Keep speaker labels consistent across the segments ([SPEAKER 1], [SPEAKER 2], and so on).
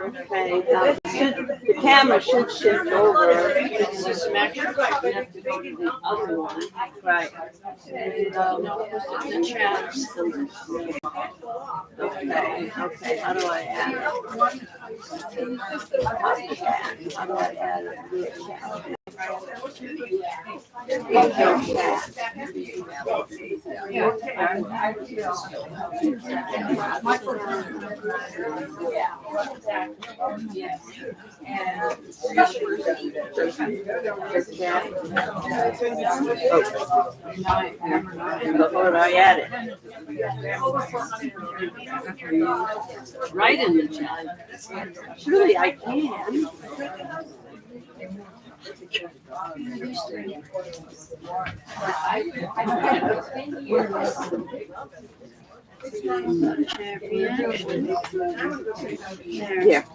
[SPEAKER 1] Okay, the camera should shift over. See some action. You have to go to the other one. Right. And, the chat. Okay, how do I add it? How do I add it? Before I add it. Right in the chat. Surely I can.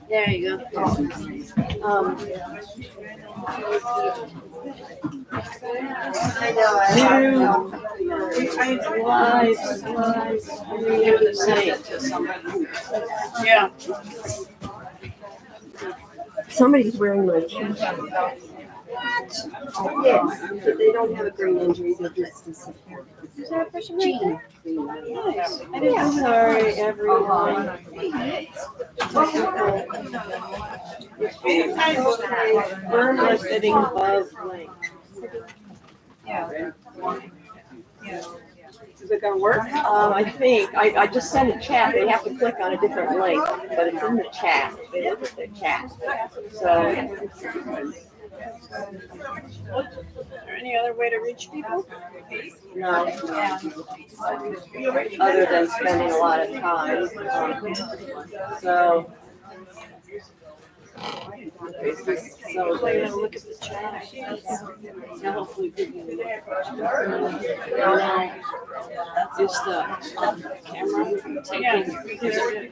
[SPEAKER 1] There you go. Yeah.
[SPEAKER 2] Somebody's wearing my t-shirt. Yes, but they don't have a brain injury. They're just disappeared.
[SPEAKER 1] Is that a person right there? Nice. I'm sorry, everyone. Burn was sitting above link. Is it gonna work? I think. I just sent a chat. They have to click on a different link, but it's in the chat. They look at the chat. So. Is there any other way to reach people? No. Other than spending a lot of time. So. So they're gonna look at the chat. Now hopefully give you is the camera taking?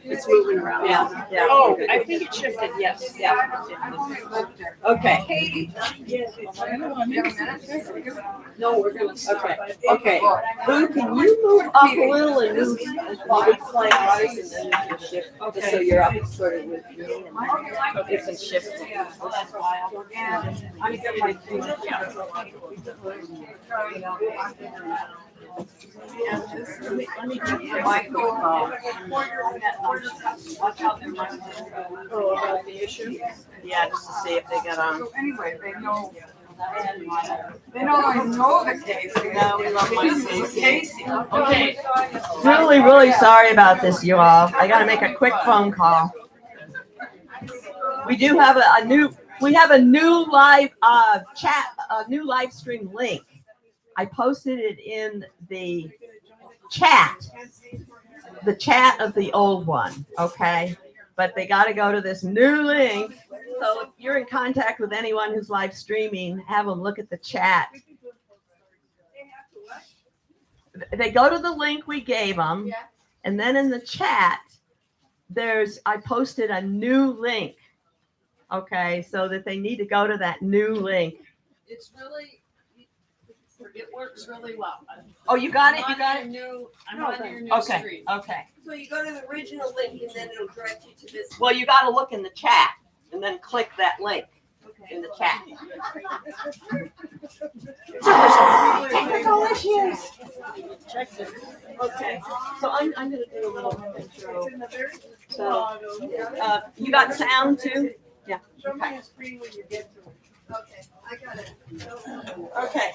[SPEAKER 1] It's moving around. Yeah. Oh, I think it shifted. Yes. Yeah. Okay. No, we're gonna stop. Okay. Boo, can you move up a little and move while we play right, and then you can shift just so you're up sort of with me and you can shift. I'm gonna my feet. Let me get the microphone. Watch out their microphone. Oh, about the issue? Yeah, just to see if they got on.
[SPEAKER 3] So anyway, they know I know the case.
[SPEAKER 1] No, we love my
[SPEAKER 3] Casey.
[SPEAKER 1] Okay. Really sorry about this, you all. I gotta make a quick phone call. We do have a new live chat, a new live stream link. I posted it in the chat of the old one, okay? But they got to go to this new link. So if you're in contact with anyone who's live streaming, have them look at the chat. They go to the link we gave them, and then in the chat, I posted a new link. Okay, so that they need to go to that new link. It works really well. Oh, you got it? You got it? I'm on your new stream. Okay.
[SPEAKER 2] So you go to the original link and then it'll direct you to this.
[SPEAKER 1] Well, you got to look in the chat and then click that link in the chat.
[SPEAKER 2] Technical issues.
[SPEAKER 1] Check this. Okay. So I'm going to do a little intro. So you got sound too? Yeah.
[SPEAKER 3] Show me a screen when you get to it.
[SPEAKER 2] Okay, I got it.
[SPEAKER 1] Okay.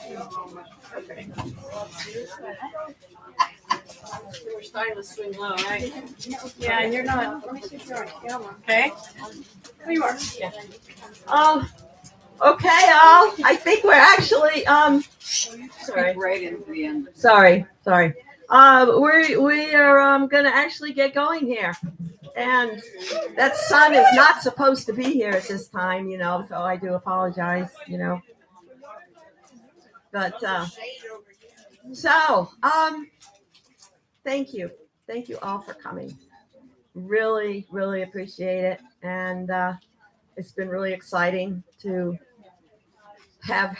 [SPEAKER 1] We're starting to swing low, right? Yeah, and you're not. Let me see if you're on camera. Okay. There you are. Yeah. Okay, I think we're actually sorry.
[SPEAKER 3] Right into the end.
[SPEAKER 1] Sorry. We are gonna actually get going here. And that sun is not supposed to be here at this time, so I do apologize, But, thank you. Thank you all for coming. Really, really appreciate it. And it's been really exciting to have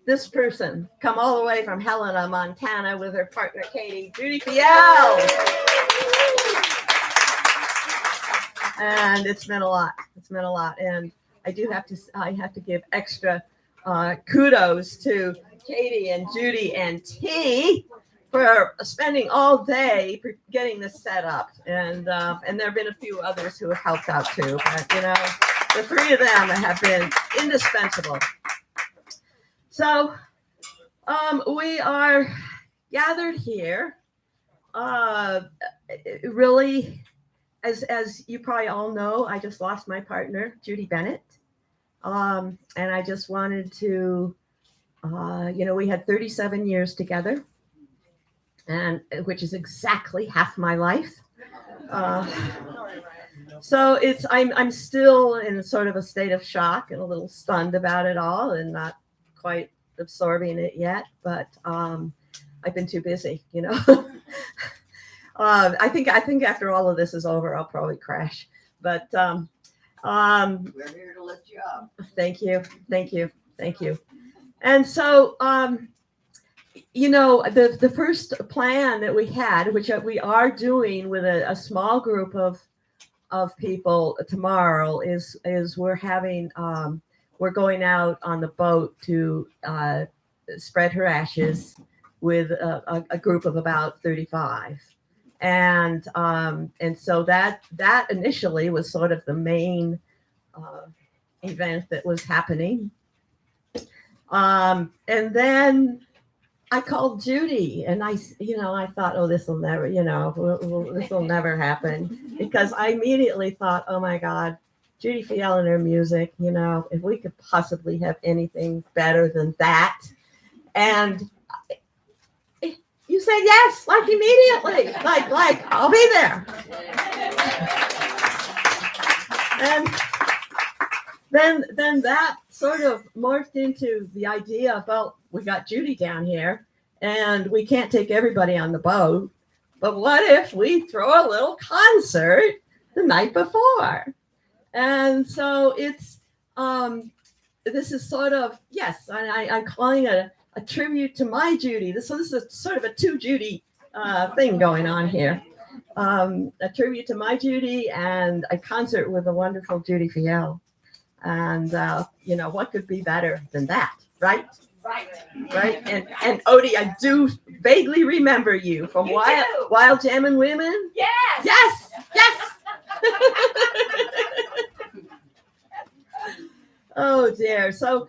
[SPEAKER 1] this person come all the way from Helena, Montana with her partner, Katie, Judy Fjell. and it's meant a lot. It's meant a lot, and I have to give extra kudos to Katie and Judy and T for spending all day getting this set up, and there have been a few others who have helped out too. But the three of them have been indispensable. So we are gathered here, really, as you probably all know, I just lost my partner, Judy Bennett, and I just wanted to, we had 37 years together, and which is exactly half my life. So I'm still in sort of a state of shock and a little stunned about it all, and not quite absorbing it yet. But I've been too busy, I think after all of this is over, I'll probably crash. But
[SPEAKER 3] We're here to lift you up.
[SPEAKER 1] thank you. And so, the first plan that we had, which we are doing with a small group of people tomorrow, is we're having we're going out on the boat to spread her ashes with a group of about 35. And so that initially was sort of the main event that was happening. And then I called Judy, and I thought, oh, this will never, this will never happen, because I immediately thought, oh my God, Judy Fjell and her music, if we could possibly have anything better than that. And you said yes, like immediately, like I'll be there. And then that sort of morphed into the idea of, well, we got Judy down here, and we can't take everybody on the boat, but what if we throw a little concert the night before? And so it's this is sort of, yes, I'm calling it a tribute to my Judy. So this is sort of a two Judy thing going on here. A tribute to my Judy and a concert with the wonderful Judy Fjell. And what could be better than that, right? Right. And Odie, I do vaguely remember you from Wild Jammin' Women. Yes. Oh dear. So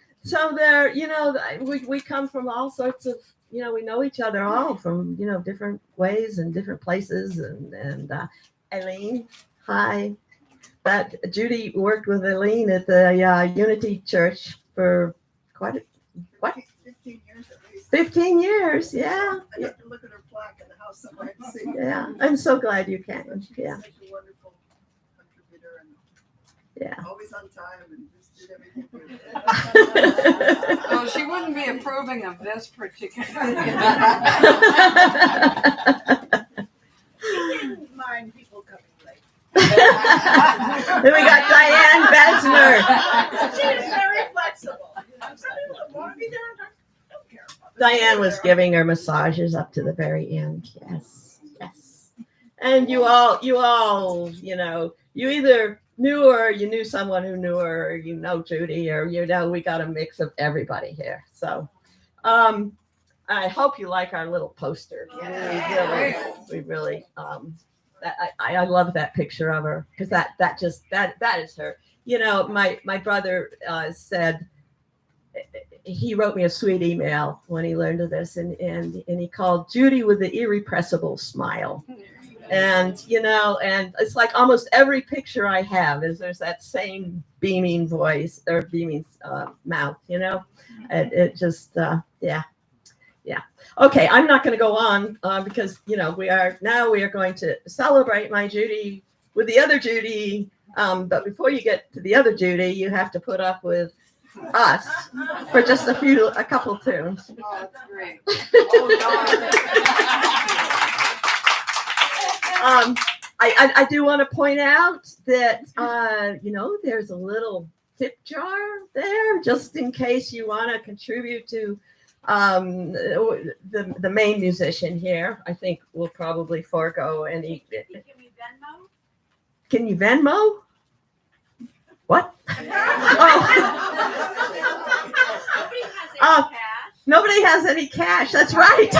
[SPEAKER 1] there, we come from all sorts of, we know each other all from, different ways and different places. And Eileen, hi. That Judy worked with Eileen at the Unity Church for quite
[SPEAKER 3] 15 years at least.
[SPEAKER 1] 15 years, yeah.
[SPEAKER 3] I have to look at her plaque in the house somewhere and see.
[SPEAKER 1] Yeah, I'm so glad you came.
[SPEAKER 3] She's
[SPEAKER 1] Yeah,
[SPEAKER 3] such a wonderful contributor and
[SPEAKER 1] yeah.
[SPEAKER 3] always on time and just did everything good.
[SPEAKER 4] Well, she wouldn't be approving of this particular.
[SPEAKER 3] She didn't mind people coming late.
[SPEAKER 1] Then we got Diane Besner.
[SPEAKER 3] She is very flexible. Some people want to be there and don't care about it.
[SPEAKER 1] Diane was giving her massages up to the very end. Yes. And you all, you either knew her, you knew someone who knew her, or Judy, or we got a mix of everybody here. So, I hope you like our little poster. We really, I love that picture of her, because that is her. My brother said, he wrote me a sweet email when he learned of this, and he called Judy with the irrepressible smile. And and it's like almost every picture I have there's that same beaming voice or beaming mouth. It just yeah. Okay, I'm not going to go on because we are going to celebrate my Judy with the other Judy. But before you get to the other Judy, you have to put up with us for just a couple tunes.
[SPEAKER 4] Oh, that's great.
[SPEAKER 1] I do want to point out that there's a little tip jar there, just in case you want to contribute to the main musician here. I think we'll probably forego any.
[SPEAKER 3] Can we Venmo?
[SPEAKER 1] Can you Venmo? What? Oh. Nobody has any cash. That's right.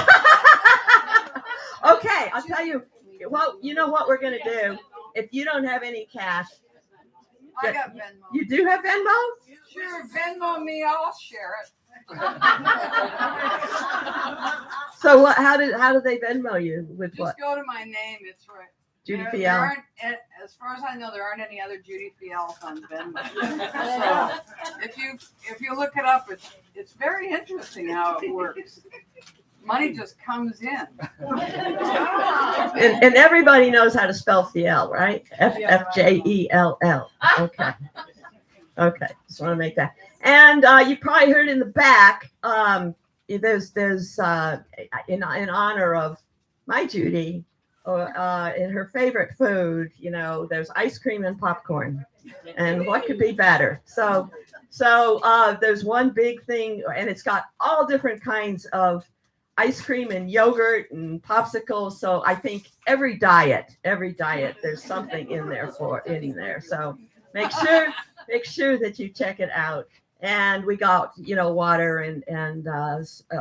[SPEAKER 1] Okay, I'll tell you. Well, you know what we're gonna do. If you don't have any cash,
[SPEAKER 4] I got Venmo.
[SPEAKER 1] you do have Venmo.
[SPEAKER 4] Sure, Venmo me, I'll share it.
[SPEAKER 1] So what? How do they Venmo you with
[SPEAKER 4] Just
[SPEAKER 1] what?
[SPEAKER 4] go to my name, it's right.
[SPEAKER 1] Judy
[SPEAKER 4] There
[SPEAKER 1] Fjell.
[SPEAKER 4] aren't, as far as I know, there aren't any other Judy Fjell on Venmo. So if you look it up, it's very interesting how it works. Money just comes in.
[SPEAKER 1] And everybody knows how to spell Fjell, right? Fjell. Okay. Okay. Just want to make that. And you probably heard in the back. There's in honor of my Judy. In her favorite food, there's ice cream and popcorn, and what could be better? So there's one big thing, and it's got all different kinds of ice cream and yogurt and popsicles. So I think every diet, there's something in there. So make sure that you check it out. And we got water and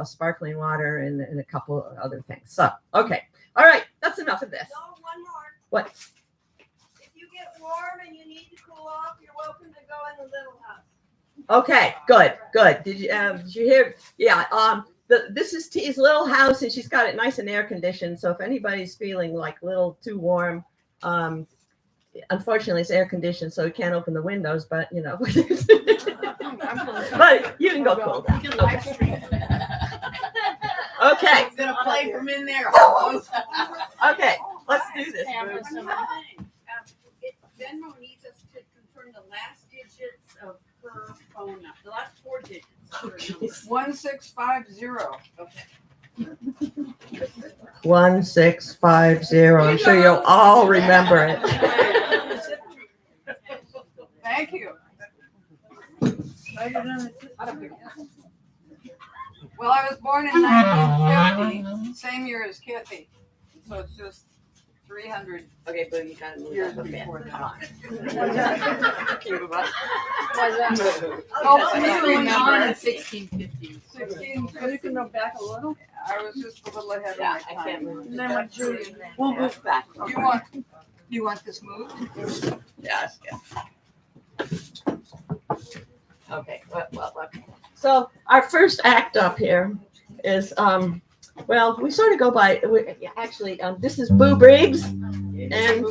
[SPEAKER 1] sparkling water and a couple of other things. So okay. All right, that's enough of this.
[SPEAKER 2] No, one more.
[SPEAKER 1] What?
[SPEAKER 2] If you get warm and you need to cool off, you're welcome to go in the little house.
[SPEAKER 1] Okay, good. Did you hear? Yeah. This is T's little house, and she's got it nice and air conditioned. So if anybody's feeling like a little too warm, unfortunately it's air conditioned, so we can't open the windows. But but you can go cool down. Okay.
[SPEAKER 3] It's gonna play from in there.
[SPEAKER 1] Okay, let's do this.
[SPEAKER 2] Venmo needs us to confirm the last digits of her phone number, the last 4 digits. Of her number.
[SPEAKER 4] 1650.
[SPEAKER 2] Okay.
[SPEAKER 1] 1650. I'm sure you'll all remember it.
[SPEAKER 4] Thank you. Well, I was born in 1950, same year as Kathy, so it's just 300
[SPEAKER 1] Okay, but you gotta
[SPEAKER 4] years before that.
[SPEAKER 3] Oh,
[SPEAKER 4] Oh,
[SPEAKER 3] what's
[SPEAKER 4] please
[SPEAKER 3] going on
[SPEAKER 4] remember.
[SPEAKER 3] in 1650?
[SPEAKER 4] 1650.
[SPEAKER 3] You can go back a little.
[SPEAKER 4] I was just a little ahead
[SPEAKER 1] Yeah,
[SPEAKER 4] of
[SPEAKER 1] I
[SPEAKER 4] my
[SPEAKER 1] can't
[SPEAKER 4] time.
[SPEAKER 1] move.
[SPEAKER 3] And then what Judy.
[SPEAKER 1] We'll move back.
[SPEAKER 4] You want this moved?
[SPEAKER 1] Yes. Okay. Well. Okay. So our first act up here is we sort of go by. This is Boo Briggs and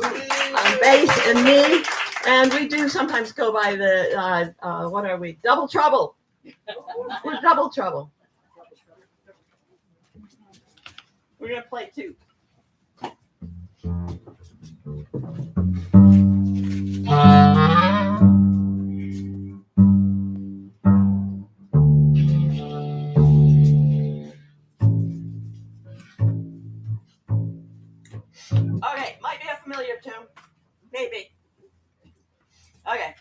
[SPEAKER 1] bass and me, and we do sometimes go by the what are we? Double Trouble. We're Double Trouble. We're gonna play two. Okay, might be a familiar tune. Maybe. Okay.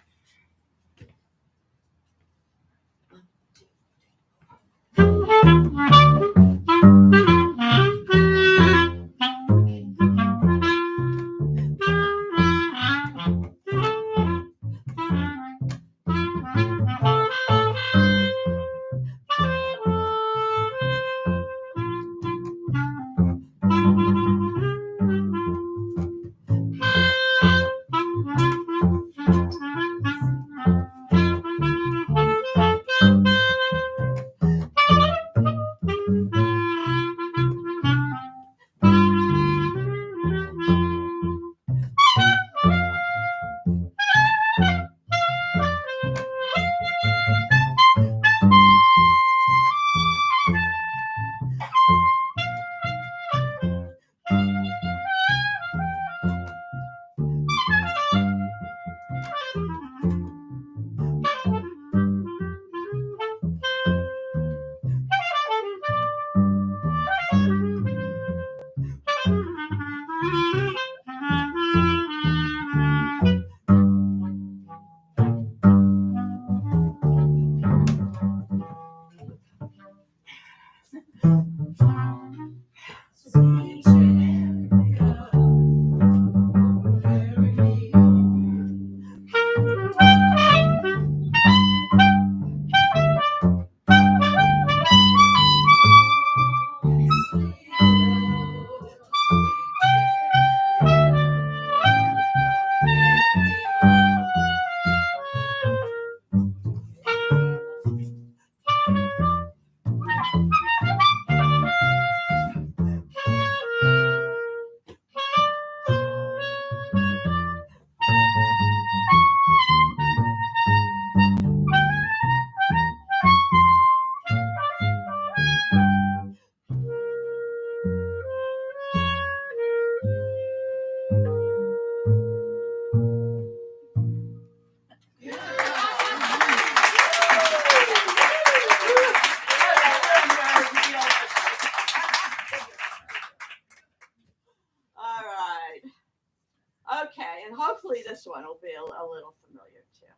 [SPEAKER 1] Okay, and hopefully this one will be a little familiar too.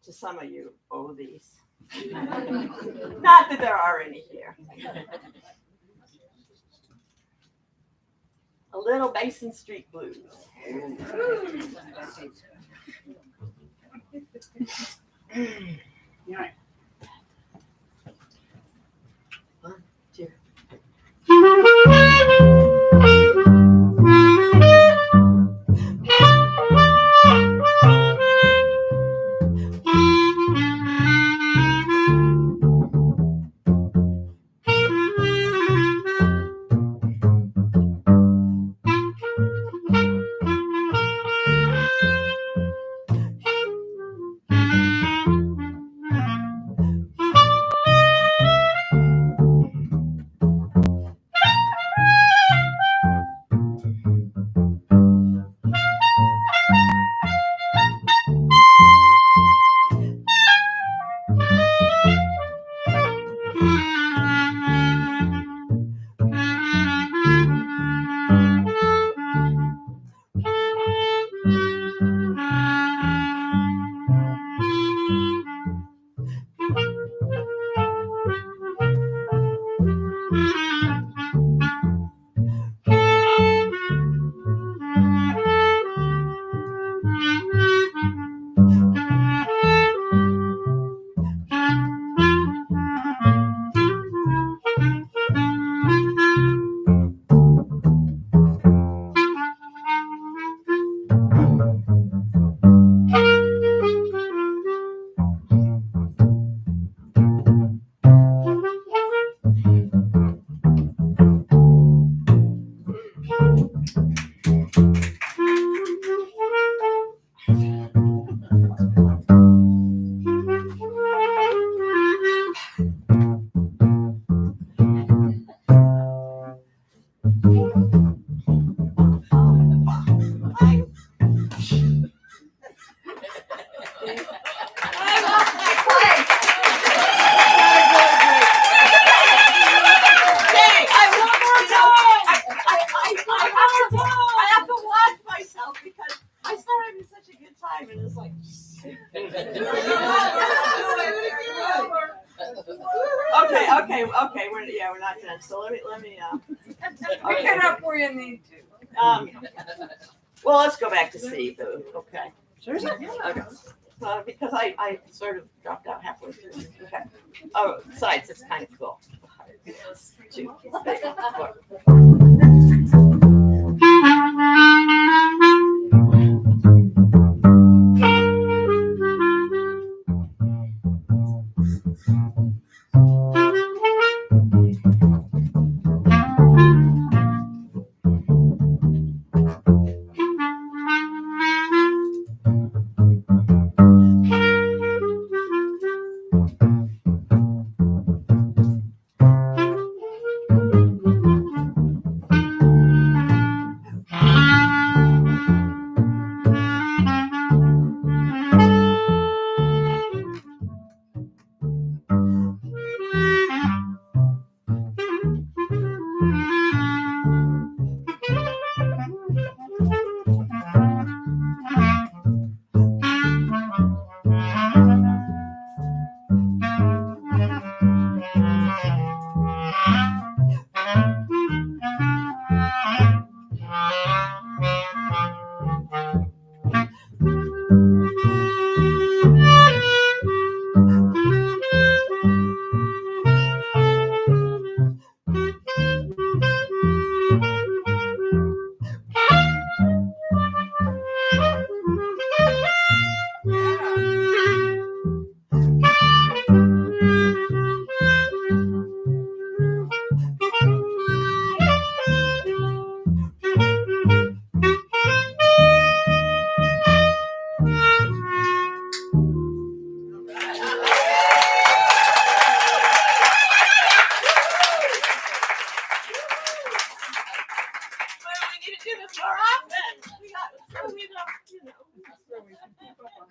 [SPEAKER 1] To some of you oldies. Not that there are any here. A little Basin Street Blues.
[SPEAKER 2] Yeah.
[SPEAKER 1] One, two. I have to watch myself because I start having such a good time and it's like. Okay. We're not done. So let me.
[SPEAKER 4] Pick it up where you need to.
[SPEAKER 1] Well, let's go back to seafood. Okay. Sure. Okay. Because I sort of dropped out halfway through. Okay. Oh, besides, it's kind of cool. Two.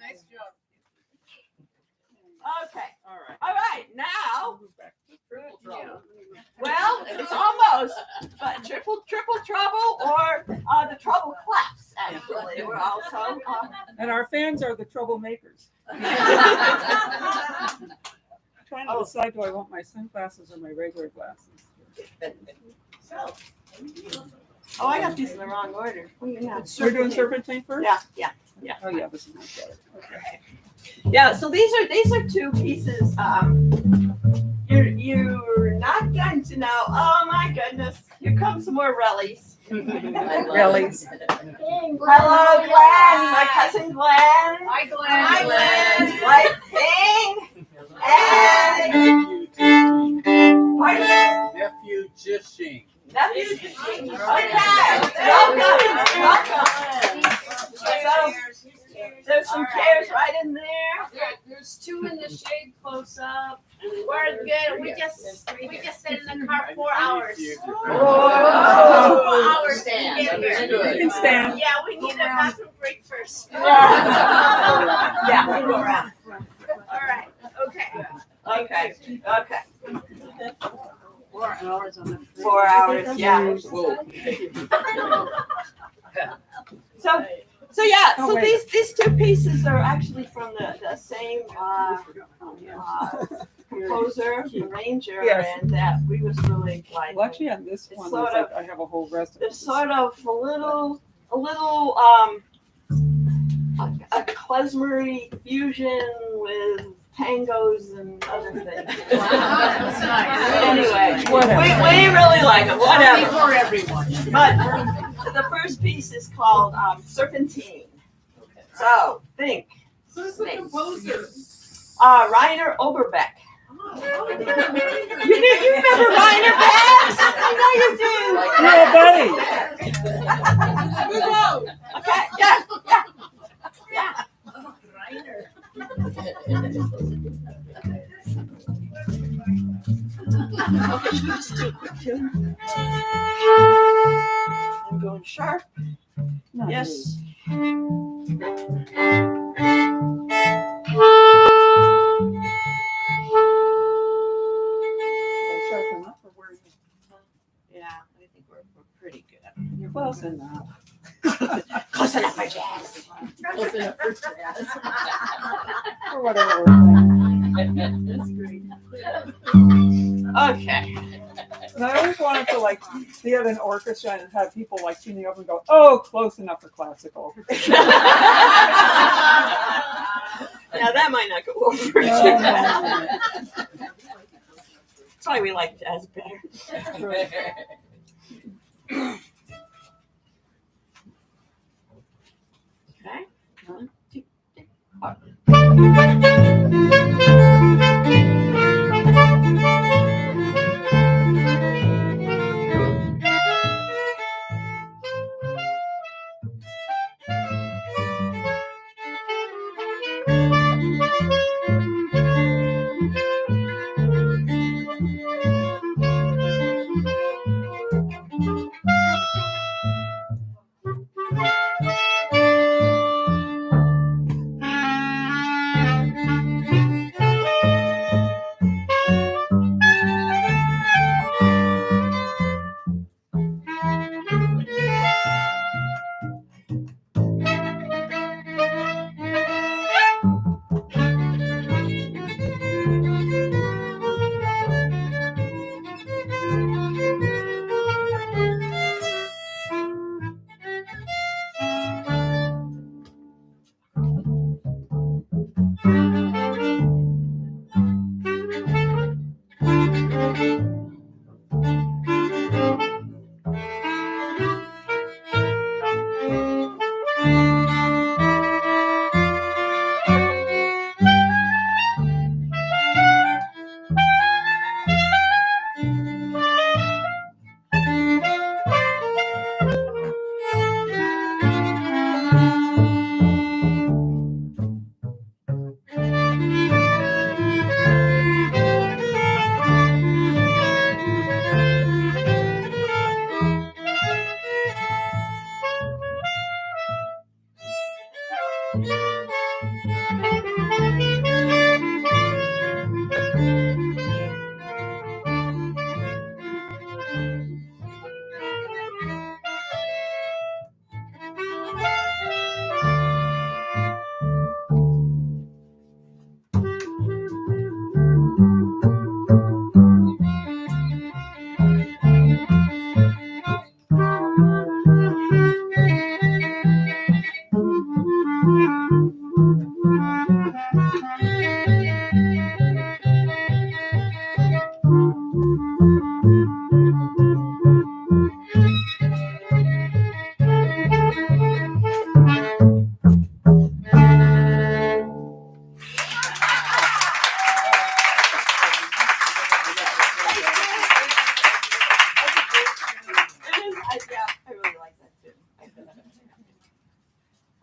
[SPEAKER 4] Nice job.
[SPEAKER 1] Okay. All right. Now. Well, it's almost, but triple trouble or the trouble claps. Actually. They were also.
[SPEAKER 5] And our fans are the troublemakers. Trying to decide, do I want my sunglasses or my regular glasses?
[SPEAKER 1] Oh, I got these in the wrong order.
[SPEAKER 5] We're doing serpentine first?
[SPEAKER 1] Yeah.
[SPEAKER 5] Oh, yeah, this is much better. Okay.
[SPEAKER 1] Yeah, so these are two pieces. You're not going to know. Oh my goodness! Here comes some more rallies.
[SPEAKER 5] Rallies.
[SPEAKER 1] Hello, Glenn. My cousin Glenn.
[SPEAKER 4] Hi, Glenn.
[SPEAKER 1] Hi, Glenn. Like Ping. And
[SPEAKER 6] Nephew Jishing.
[SPEAKER 1] nephew. Okay. Welcome. So, there's some chairs right in there.
[SPEAKER 2] There's two in the shade close up.
[SPEAKER 3] We're good. We just sat in the car 4 hours.
[SPEAKER 1] Whoa.
[SPEAKER 3] 4 hours to get
[SPEAKER 5] You
[SPEAKER 3] here.
[SPEAKER 5] can stand.
[SPEAKER 3] Yeah, we need a bathroom break first.
[SPEAKER 1] Yeah, we go around.
[SPEAKER 3] All right. Okay.
[SPEAKER 1] Okay.
[SPEAKER 4] 4 hours on the.
[SPEAKER 1] 4 hours. Yeah. So yeah.
[SPEAKER 5] Oh,
[SPEAKER 1] So
[SPEAKER 5] wait.
[SPEAKER 1] these two pieces are actually from the same composer, arranger,
[SPEAKER 5] Yes.
[SPEAKER 1] and that we was really like.
[SPEAKER 5] Well, actually, on this
[SPEAKER 1] It's
[SPEAKER 5] one,
[SPEAKER 1] sort
[SPEAKER 5] I have a whole rest of
[SPEAKER 1] They're
[SPEAKER 5] it.
[SPEAKER 1] sort of a little a klezmery fusion with tangos and other things.
[SPEAKER 2] That's nice.
[SPEAKER 1] Anyway,
[SPEAKER 5] Whatever.
[SPEAKER 1] we really like them. Whatever.
[SPEAKER 2] For everyone.
[SPEAKER 1] But the first piece is called Serpentine. So think.
[SPEAKER 3] Who's the composer?
[SPEAKER 1] Rainer Oberbeck. You remember Rainer Bass? I know you do.
[SPEAKER 5] Yeah, buddy.
[SPEAKER 1] Okay, yeah. Okay, should we just do a quick tune? I'm going sharp. Yes.
[SPEAKER 5] Sharp enough, or where
[SPEAKER 1] Yeah, I think we're pretty good.
[SPEAKER 5] you're close enough.
[SPEAKER 1] Close enough for jazz.
[SPEAKER 5] Or whatever we're saying.
[SPEAKER 2] That's great.
[SPEAKER 1] Okay.
[SPEAKER 5] And I always wanted to like be at an orchestra and have people like tuning up and go, "Oh, close enough for classical."
[SPEAKER 1] Now that might not go over too
[SPEAKER 5] No,
[SPEAKER 1] well. That's why we like jazz better. Okay. 1, 2, 3, 4.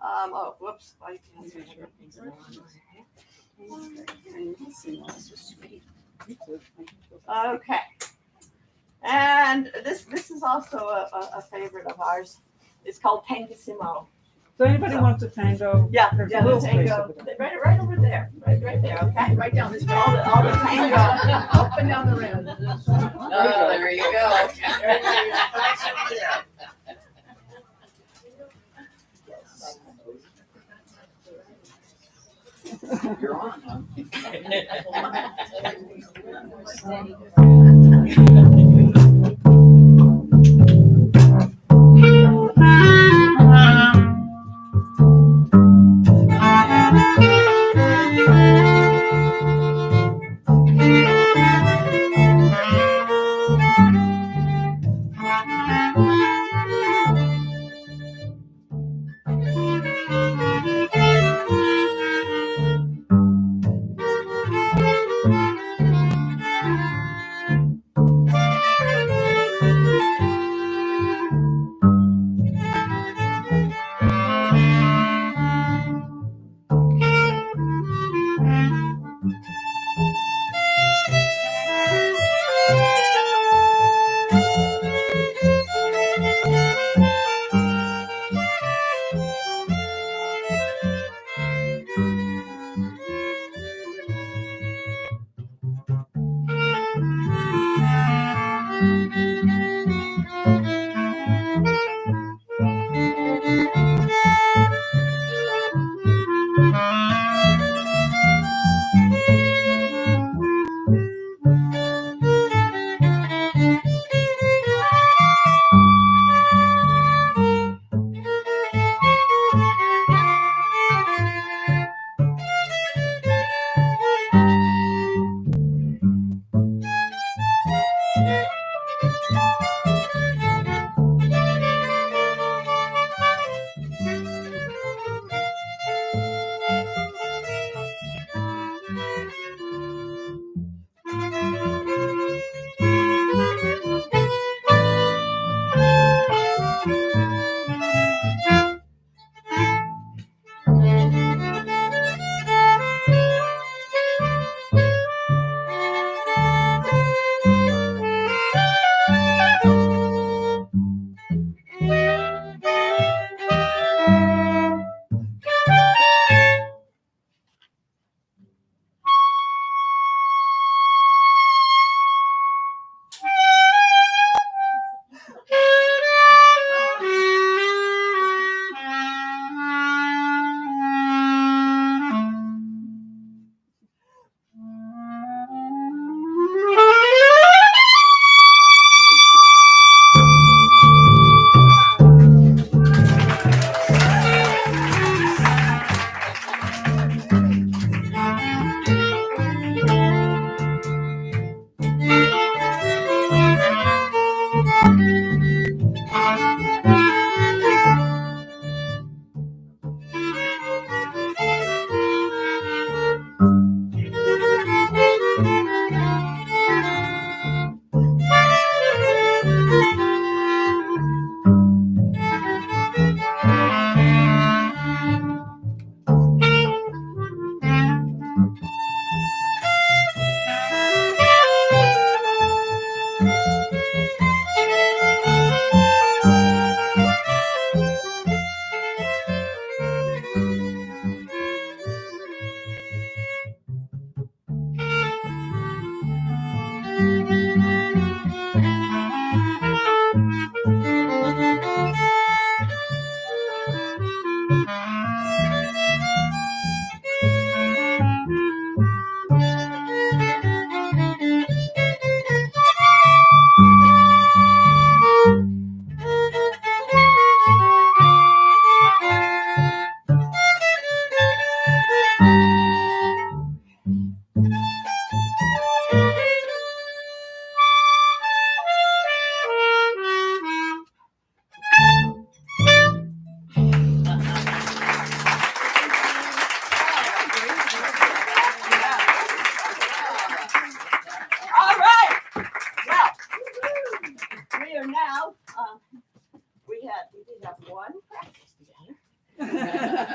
[SPEAKER 1] Oh, whoops. I can't see. Okay. And this is also a favorite of ours. It's called Tangissimo.
[SPEAKER 5] So anybody wants a tango?
[SPEAKER 1] Yeah,
[SPEAKER 5] There's
[SPEAKER 1] yeah,
[SPEAKER 5] a little
[SPEAKER 1] the
[SPEAKER 5] space
[SPEAKER 1] tango.
[SPEAKER 5] over there.
[SPEAKER 1] Right over there. Right there, okay?
[SPEAKER 3] Right down this road.
[SPEAKER 1] All the tango.
[SPEAKER 3] Up and down the road.
[SPEAKER 4] Oh, there you go.
[SPEAKER 6] You're on,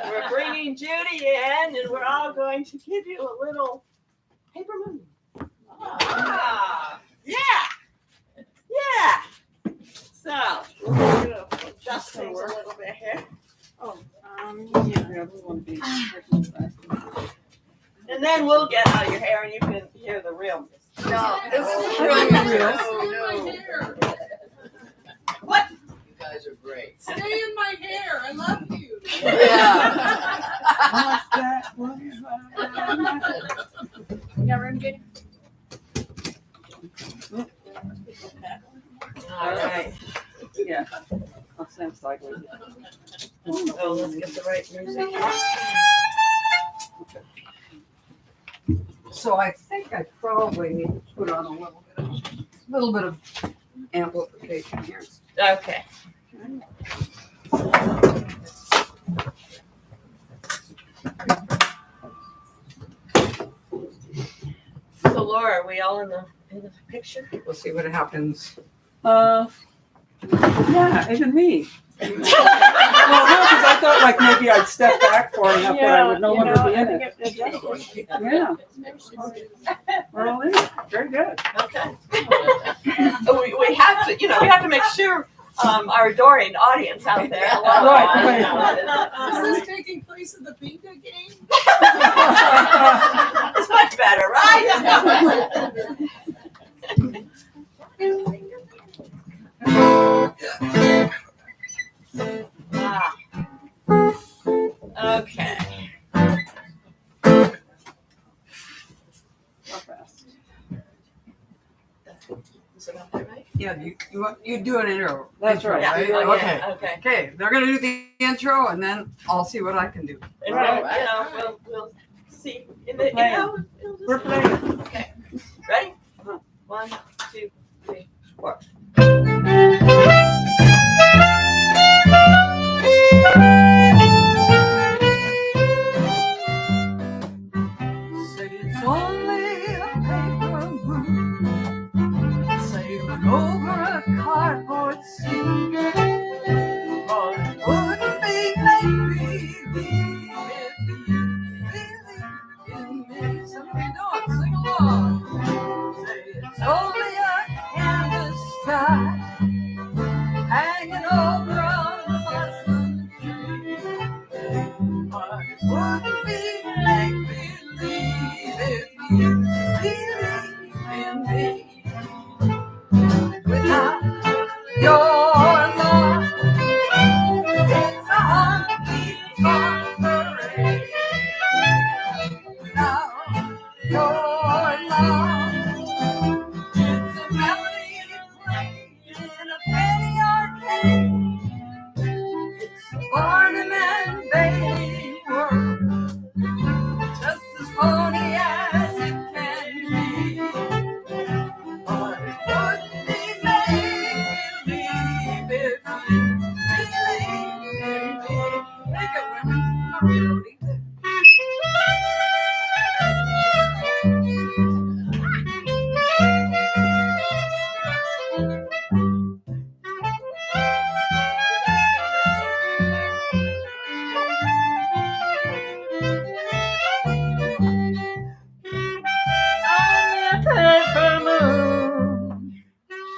[SPEAKER 1] We're bringing Judy in, and we're all going to give you a little paper moon.
[SPEAKER 3] Ah, yeah. Yeah. So, we're going to adjust things a little bit here.
[SPEAKER 5] Yeah, we want to be.
[SPEAKER 1] And then we'll get out of your hair, and you can hear the real music.
[SPEAKER 4] No, this is
[SPEAKER 5] really
[SPEAKER 4] real.
[SPEAKER 3] What?
[SPEAKER 6] You guys are great.
[SPEAKER 3] Stay in my hair. I love you.
[SPEAKER 2] Yeah, we're getting.
[SPEAKER 1] All right.
[SPEAKER 5] Yeah. I'll stand sideways.
[SPEAKER 1] Oh, let's get the right music.
[SPEAKER 4] So I think I probably need to put on a little bit of amplification here.
[SPEAKER 1] Okay. So Laura, are we all in the picture?
[SPEAKER 4] We'll see what happens.
[SPEAKER 5] Yeah, even me. Well, no, because I thought like maybe I'd step back far enough that I would no longer be in it. Yeah. We're all in it. Very good.
[SPEAKER 1] Okay. We have to, we have to make sure our adoring audience out there.
[SPEAKER 5] Right.
[SPEAKER 3] Is this taking place in the bingo game?
[SPEAKER 1] It's much better, right? Okay.
[SPEAKER 5] How fast?
[SPEAKER 1] Is it up there, right?
[SPEAKER 4] Yeah, you do an intro.
[SPEAKER 5] That's right.
[SPEAKER 4] Right?
[SPEAKER 1] Oh,
[SPEAKER 4] Okay.
[SPEAKER 1] yeah, okay.
[SPEAKER 4] Okay, they're gonna do the intro and then I'll see what I can do.
[SPEAKER 1] And
[SPEAKER 5] Right.
[SPEAKER 1] we'll see.
[SPEAKER 5] We're playing. We're playing.
[SPEAKER 1] Okay. Ready? 1, 2, 3, 4.
[SPEAKER 4] Say it's only a paper moon sailing over a cardboard sea. But it wouldn't be make-believe if you believe in me. Some of you don't, sing along. Say it's only a canvas sky hanging over a muslin tree. But it wouldn't be make-believe if you believe in me. Without your love, it's a honky tonk parade. Without your love, it's a melody playing in a penny arcade. It's a Barnum and Bailey world, just as phony as it can be. But it wouldn't be make-believe if you believe in me. Make it, women. Are you ready?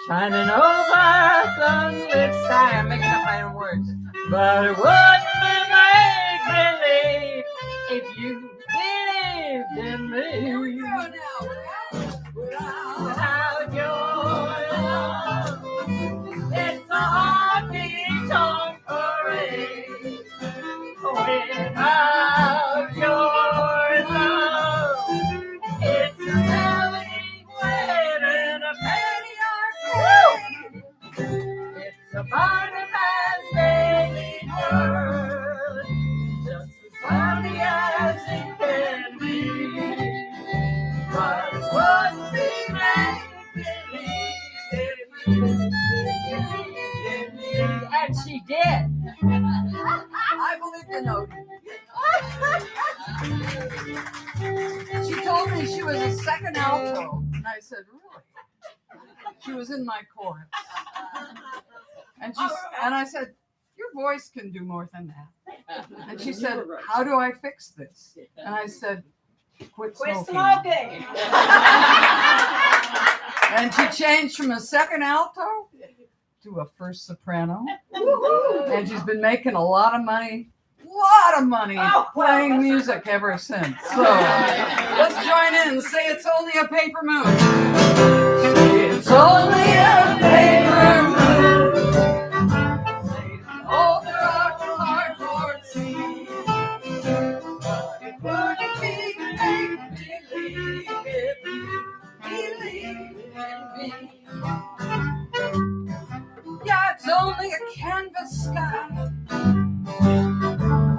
[SPEAKER 1] Shining over a sunlit sky. I'm making up my own words. But it wouldn't be make-believe if you believed in me.
[SPEAKER 4] Here we go now.
[SPEAKER 1] Without your love, it's a honky-tonk parade. Without your love, it's a melody played in a penny arcade. It's a Barnum and Bailey world, just as funny as it can be. But it wouldn't be make-believe if you believed in me. And she did.
[SPEAKER 4] I believe the note. She told me she was a second alto, and I said, "Really?" She was in my chorus, and I said, "Your voice can do more than that." And she said, how do I fix this? And I said, quit
[SPEAKER 3] Quit
[SPEAKER 4] smoking.
[SPEAKER 3] smoking.
[SPEAKER 4] And she changed from a second alto to a first soprano. And she's been making a lot of money playing music ever since. So let's join in and say it's only a paper moon. It's only a paper moon. Oh, there are cardboard scenes. It wouldn't be make believe if you believe in me. Yeah, it's only a canvas sky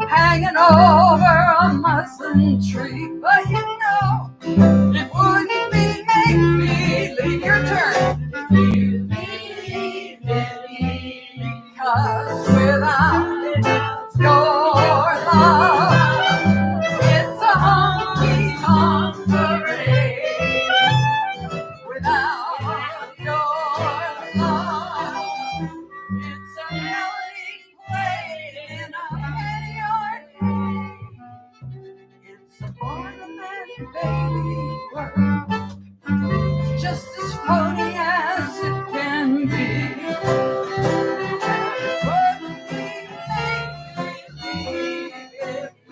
[SPEAKER 4] hanging over a muslin tree, but you know it wouldn't be make believe. Your turn. Believe in me, because without your love, it's a honky-tonk parade. Without your love, it's a melody played in a penny arcade. It's a born and baby world, just as phony as it can be. Wouldn't be make-believe if we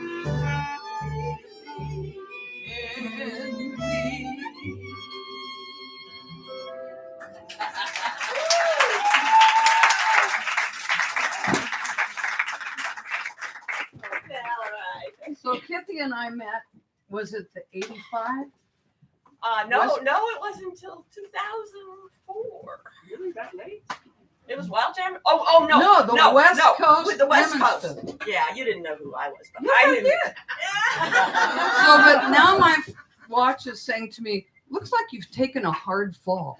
[SPEAKER 4] believe in me. So Kitty and I met, was it the 85?
[SPEAKER 3] No, it wasn't until 2004.
[SPEAKER 5] Really that late?
[SPEAKER 3] It was Wild Jam. Oh no.
[SPEAKER 4] No, the West Coast
[SPEAKER 3] With the West
[SPEAKER 4] Women's
[SPEAKER 3] Coast.
[SPEAKER 4] Festival.
[SPEAKER 3] Yeah, you didn't know who I was, but
[SPEAKER 4] Yes,
[SPEAKER 3] I
[SPEAKER 4] I
[SPEAKER 3] knew.
[SPEAKER 4] did. So, but now my watch is saying to me, looks like you've taken a hard fall.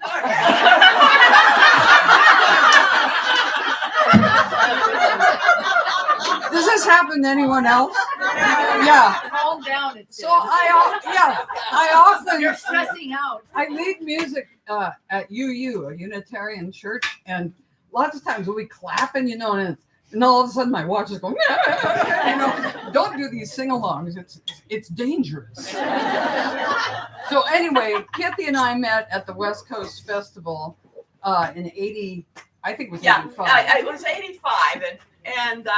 [SPEAKER 4] Does this happen to anyone else? Yeah.
[SPEAKER 2] Calm down. It's
[SPEAKER 4] So I often
[SPEAKER 2] You're stressing out.
[SPEAKER 4] I lead music at UU, a Unitarian church, and lots of times we clap and and all of a sudden my watch is going, don't do these sing-alongs. It's dangerous. So anyway, Kitty and I met at the West Coast Festival in 80, I think it was 85.
[SPEAKER 3] I was 85, and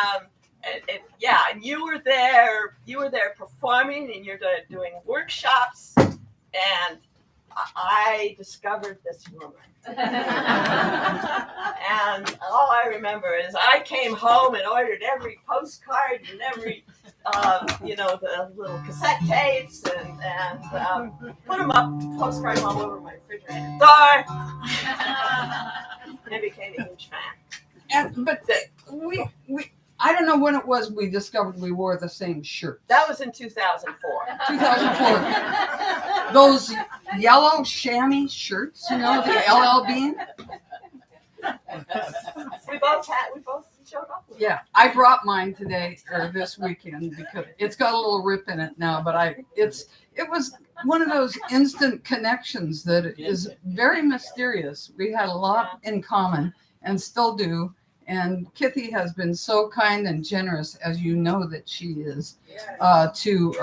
[SPEAKER 3] you were there. You were there performing, and you're doing workshops, and I discovered this woman. And all I remember is I came home and ordered every postcard and every, the little cassette tapes and put them up, postcards all over my refrigerator door. And became a huge fan.
[SPEAKER 4] But we I don't know when it was we discovered we wore the same shirt.
[SPEAKER 3] That was in 2004.
[SPEAKER 4] 2004. Those yellow chamois shirts, the LL Bean.
[SPEAKER 3] We both showed up with
[SPEAKER 4] Yeah, I brought mine today or this weekend because it's got a little rip in it now, but it was one of those instant connections that is very mysterious. We had a lot in common and still do. And Kitty has been so kind and generous, as you know that she is, to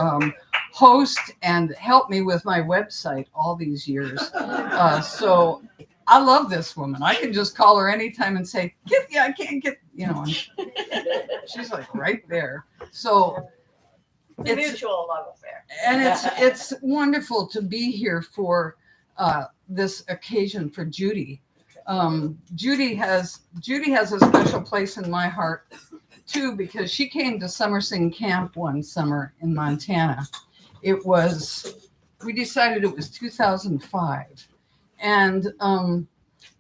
[SPEAKER 4] host and help me with my website all these years. So I love this woman. I can just call her anytime and say, Kitty, I can't get, and she's like right there. So
[SPEAKER 3] It's a mutual love affair.
[SPEAKER 4] And it's wonderful to be here for this occasion for Judy. Judy has a special place in my heart too, because she came to Summer Sing Camp one summer in Montana. We decided it was 2005, and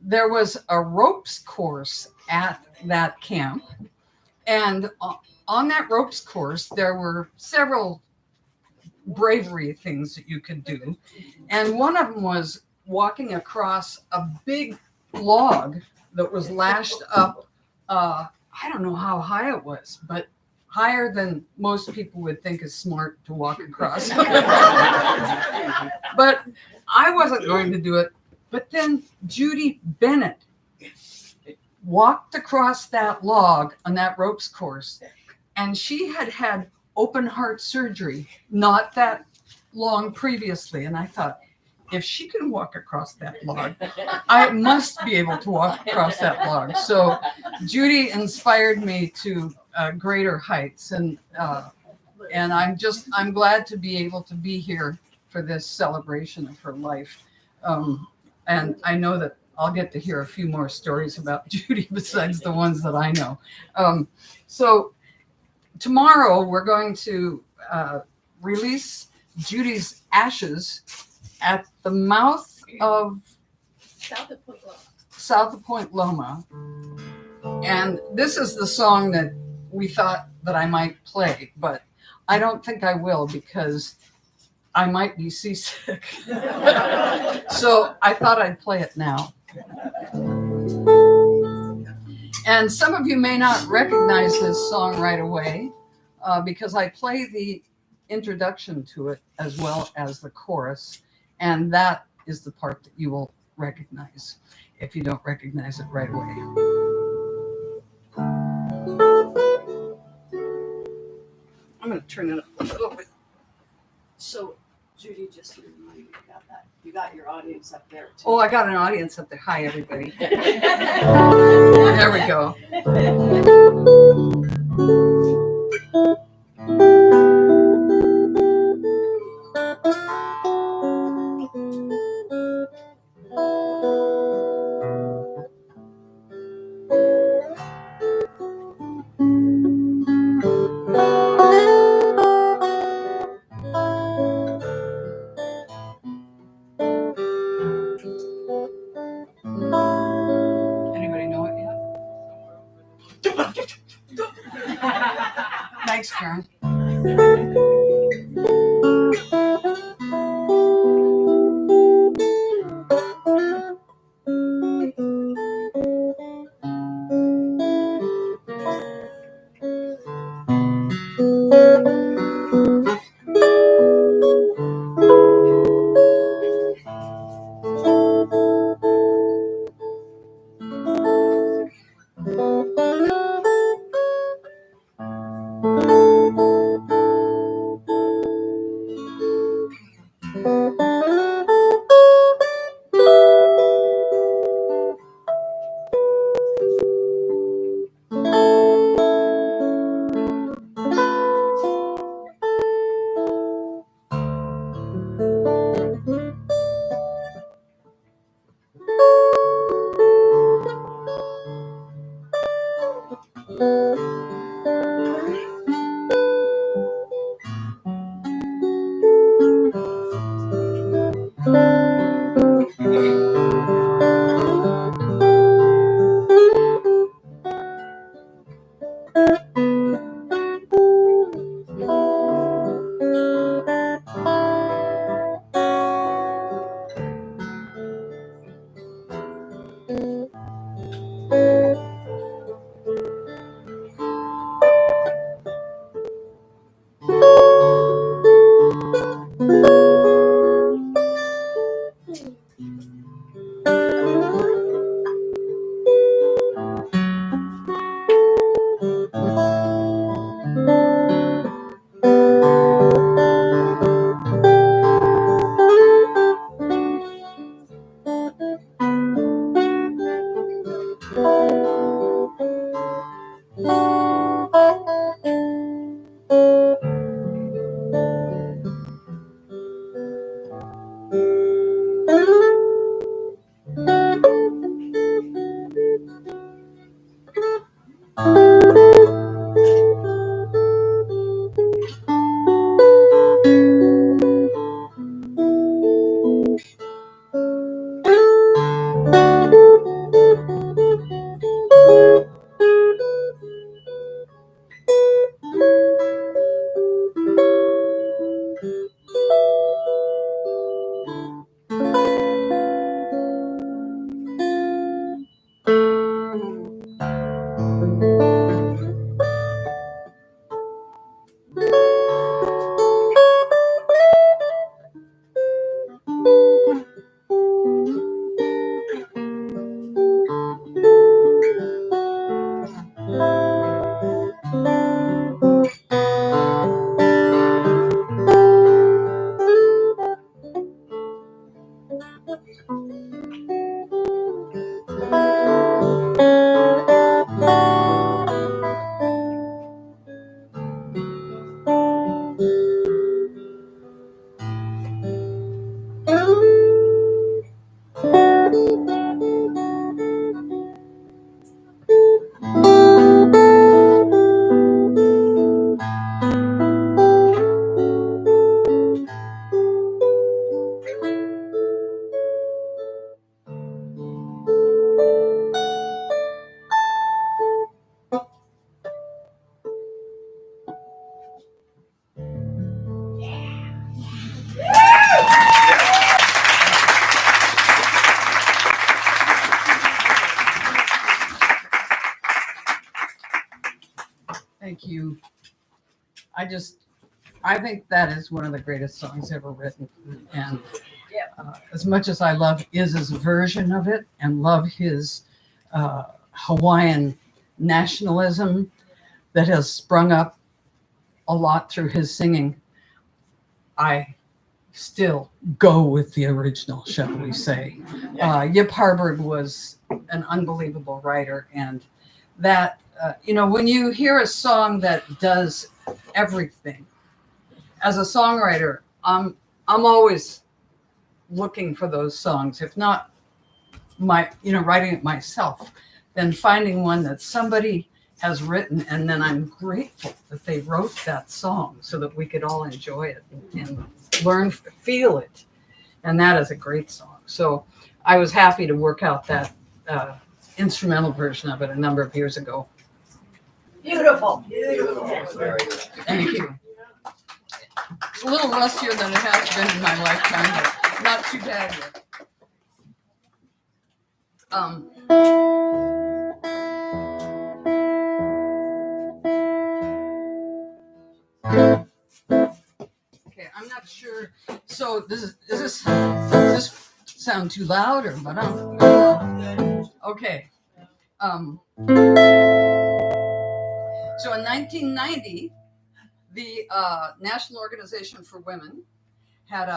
[SPEAKER 4] there was a ropes course at that camp, and on that ropes course there were several bravery things that you could do, and one of them was walking across a big log that was lashed up. I don't know how high it was, but higher than most people would think is smart to walk across. But I wasn't going to do it. But then Judy Bennett walked across that log on that ropes course and she had had open heart surgery not that long previously. And I thought, if she can walk across that log, I must be able to walk across that log. So Judy inspired me to greater heights, and I'm glad to be able to be here for this celebration of her life. And I know that I'll get to hear a few more stories about Judy besides the ones that I know. So tomorrow we're going to release Judy's ashes at the mouth of south of Point Loma. And this is the song that we thought that I might play, but I don't think I will because I might be seasick. So I thought I'd play it now. And some of you may not recognize this song right away because I play the introduction to it as well as the chorus. And that is the part that you will recognize if you don't recognize it right away. I'm going to turn it up a little bit.
[SPEAKER 3] So, Judy, just to remind you about that. You got your audience up there too.
[SPEAKER 4] Oh, I got an audience up there. Hi, everybody. There we go. Anybody know it yet? Thanks, Karen.
[SPEAKER 5] I think that is one of the greatest songs ever written. And as much as I love Iz's version of it and love his Hawaiian nationalism that has sprung up a lot through his singing, I still go with the original, shall we say. Yip Harburg was an unbelievable writer, and that, when you hear a song that does everything, as a songwriter, I'm always looking for those songs. If not writing it myself, then finding one that somebody has written, and then I'm grateful that they wrote that song so that we could all enjoy it and learn, feel it. And that is a great song. So I was happy to work out that instrumental version of it a number of years ago.
[SPEAKER 3] Beautiful.
[SPEAKER 5] Thank you. It's a little rustier than it has been in my lifetime, but not too bad yet. Okay, I'm not sure. So does this sound too loud or what? Okay. So in 1990, the National Organization for Women had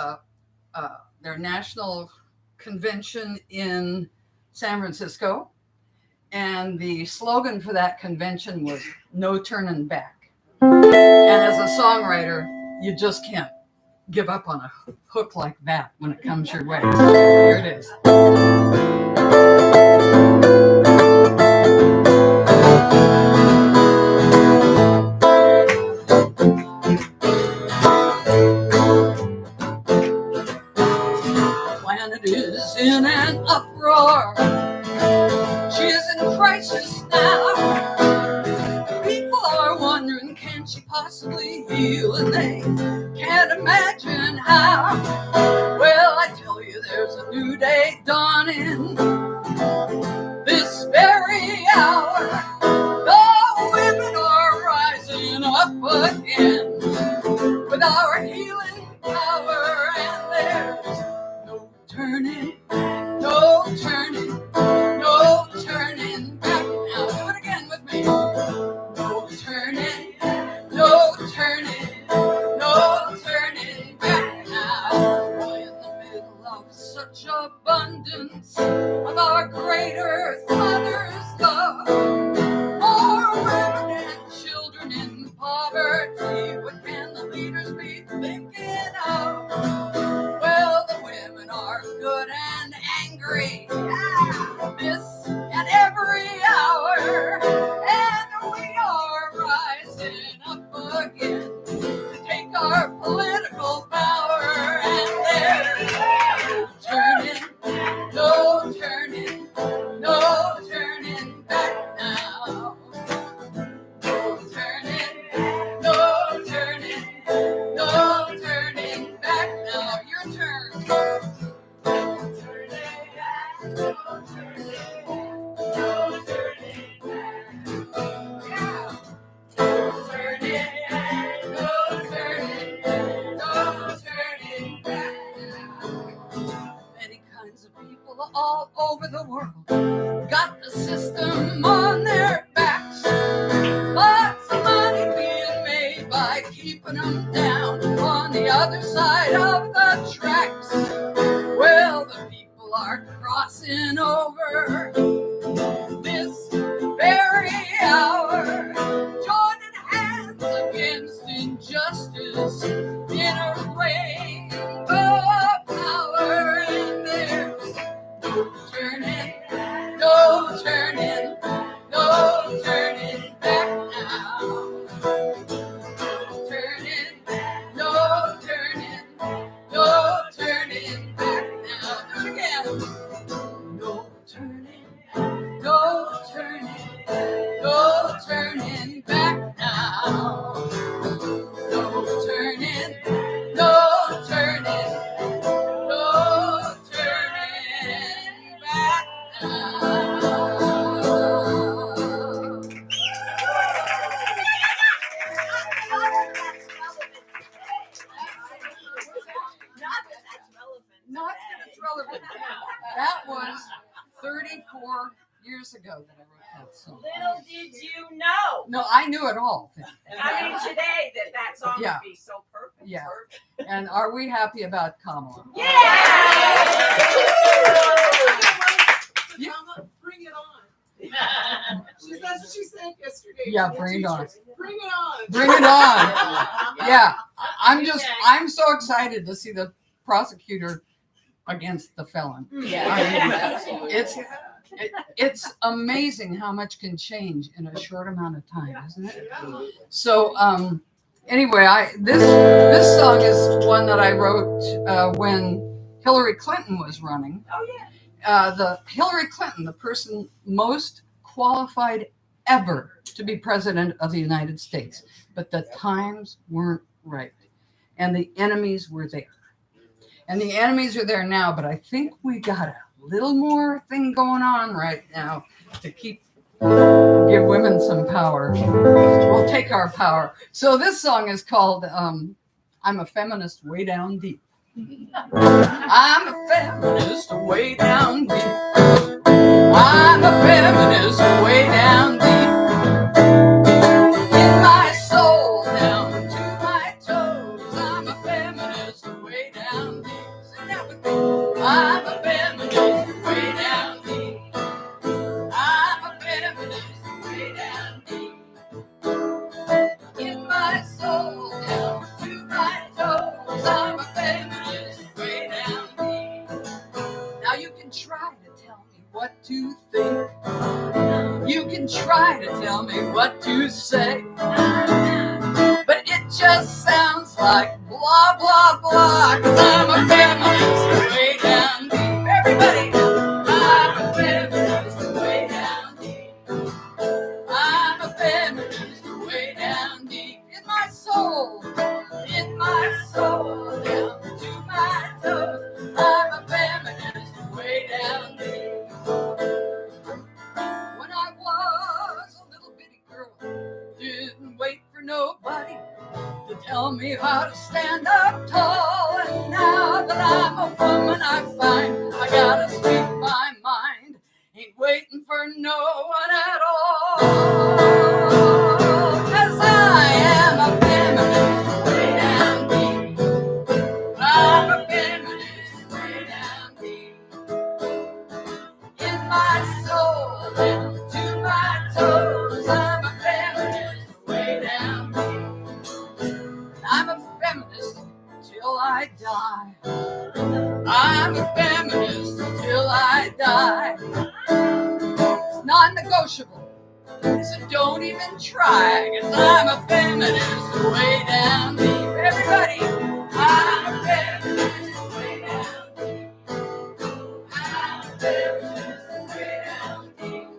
[SPEAKER 5] their national convention in San Francisco, and the slogan for that convention was "No turning back." And as a songwriter, you just can't give up on a hook like that when it comes your way. So here it is. Planet is in an uproar. She is in crisis now. People are wondering, can she possibly heal? And they can't imagine how. Well, I tell you, there's a new day dawning this very hour. The women are rising up again with our healing power, and there's no turning, no turning, no turning back. Now do it again with me. No turning, no turning, no turning back now. In the middle of such abundance of our great earth mother's love, more women and children in poverty, what can the leaders be thinking of? Well, the women are good and angry, this and every hour, and we are rising up again to take our political power, and there's no turning, no turning back now. No turning, no turning, no turning back now. Your turn. No turning back, no turning, no turning back. Yeah. No turning back, no turning, no turning back now. Many kinds of people all over the world got the system on their backs. Lots of money being made by keeping them down on the other side of the tracks. Well, the people are crossing over this very hour, joining hands against injustice in a rainbow of power, and there's no turning, no turning, no turning back now. No turning, no turning, no turning back now. Do it again. No turning, no turning, no turning back now. No turning, years ago that I wrote that song.
[SPEAKER 3] Little did you know.
[SPEAKER 5] No, I knew it all.
[SPEAKER 3] I mean, today that song
[SPEAKER 5] Yeah.
[SPEAKER 3] would be so perfect.
[SPEAKER 5] Yeah.
[SPEAKER 3] Perfect.
[SPEAKER 5] And are we happy about Kamala?
[SPEAKER 3] Yeah.
[SPEAKER 6] Bring it on. That's what she said yesterday.
[SPEAKER 5] Yeah,
[SPEAKER 6] to the
[SPEAKER 5] bring it on.
[SPEAKER 6] teachers. Bring it on.
[SPEAKER 5] Bring it on. Yeah. I'm so excited to see the prosecutor against the felon. It's amazing how much can change in a short amount of time, isn't it? So anyway, this song is one that I wrote when Hillary Clinton was running.
[SPEAKER 3] Oh yeah.
[SPEAKER 5] The Hillary Clinton, the person most qualified ever to be president of the United States, but the times weren't right, and the enemies were there. And the enemies are there now, but I think we got a little more thing going on right now to give women some power. We'll take our power. So this song is called I'm a Feminist Way Down Deep. I'm a feminist way down deep. I'm a feminist way down deep. In my soul, down to my toes. I'm a feminist way down deep. Sing that with me. I'm a feminist way down deep. I'm a feminist way down deep. In my soul, down to my toes. I'm a feminist way down deep. Now you can try to tell me what to think. You can try to tell me what to say. But it just sounds like blah, blah, blah. 'Cause I'm a feminist way down deep. Everybody, I'm a feminist way down deep. I'm a feminist way down deep. In my soul, down to my toes. I'm a feminist way down deep. When I was a little bitty girl, didn't wait for nobody to tell me how to stand up tall. And now that I'm a woman, I find I gotta speak my mind. Ain't waiting for no one at all. 'Cause I am a feminist way down deep. I'm a feminist way down deep. In my soul, down to my toes. I'm a feminist way down deep. I'm a feminist till I die. I'm a feminist till I die. It's non-negotiable, so don't even try. 'Cause I'm a feminist way down deep. Everybody, I'm a feminist way down deep. I'm a feminist way down deep.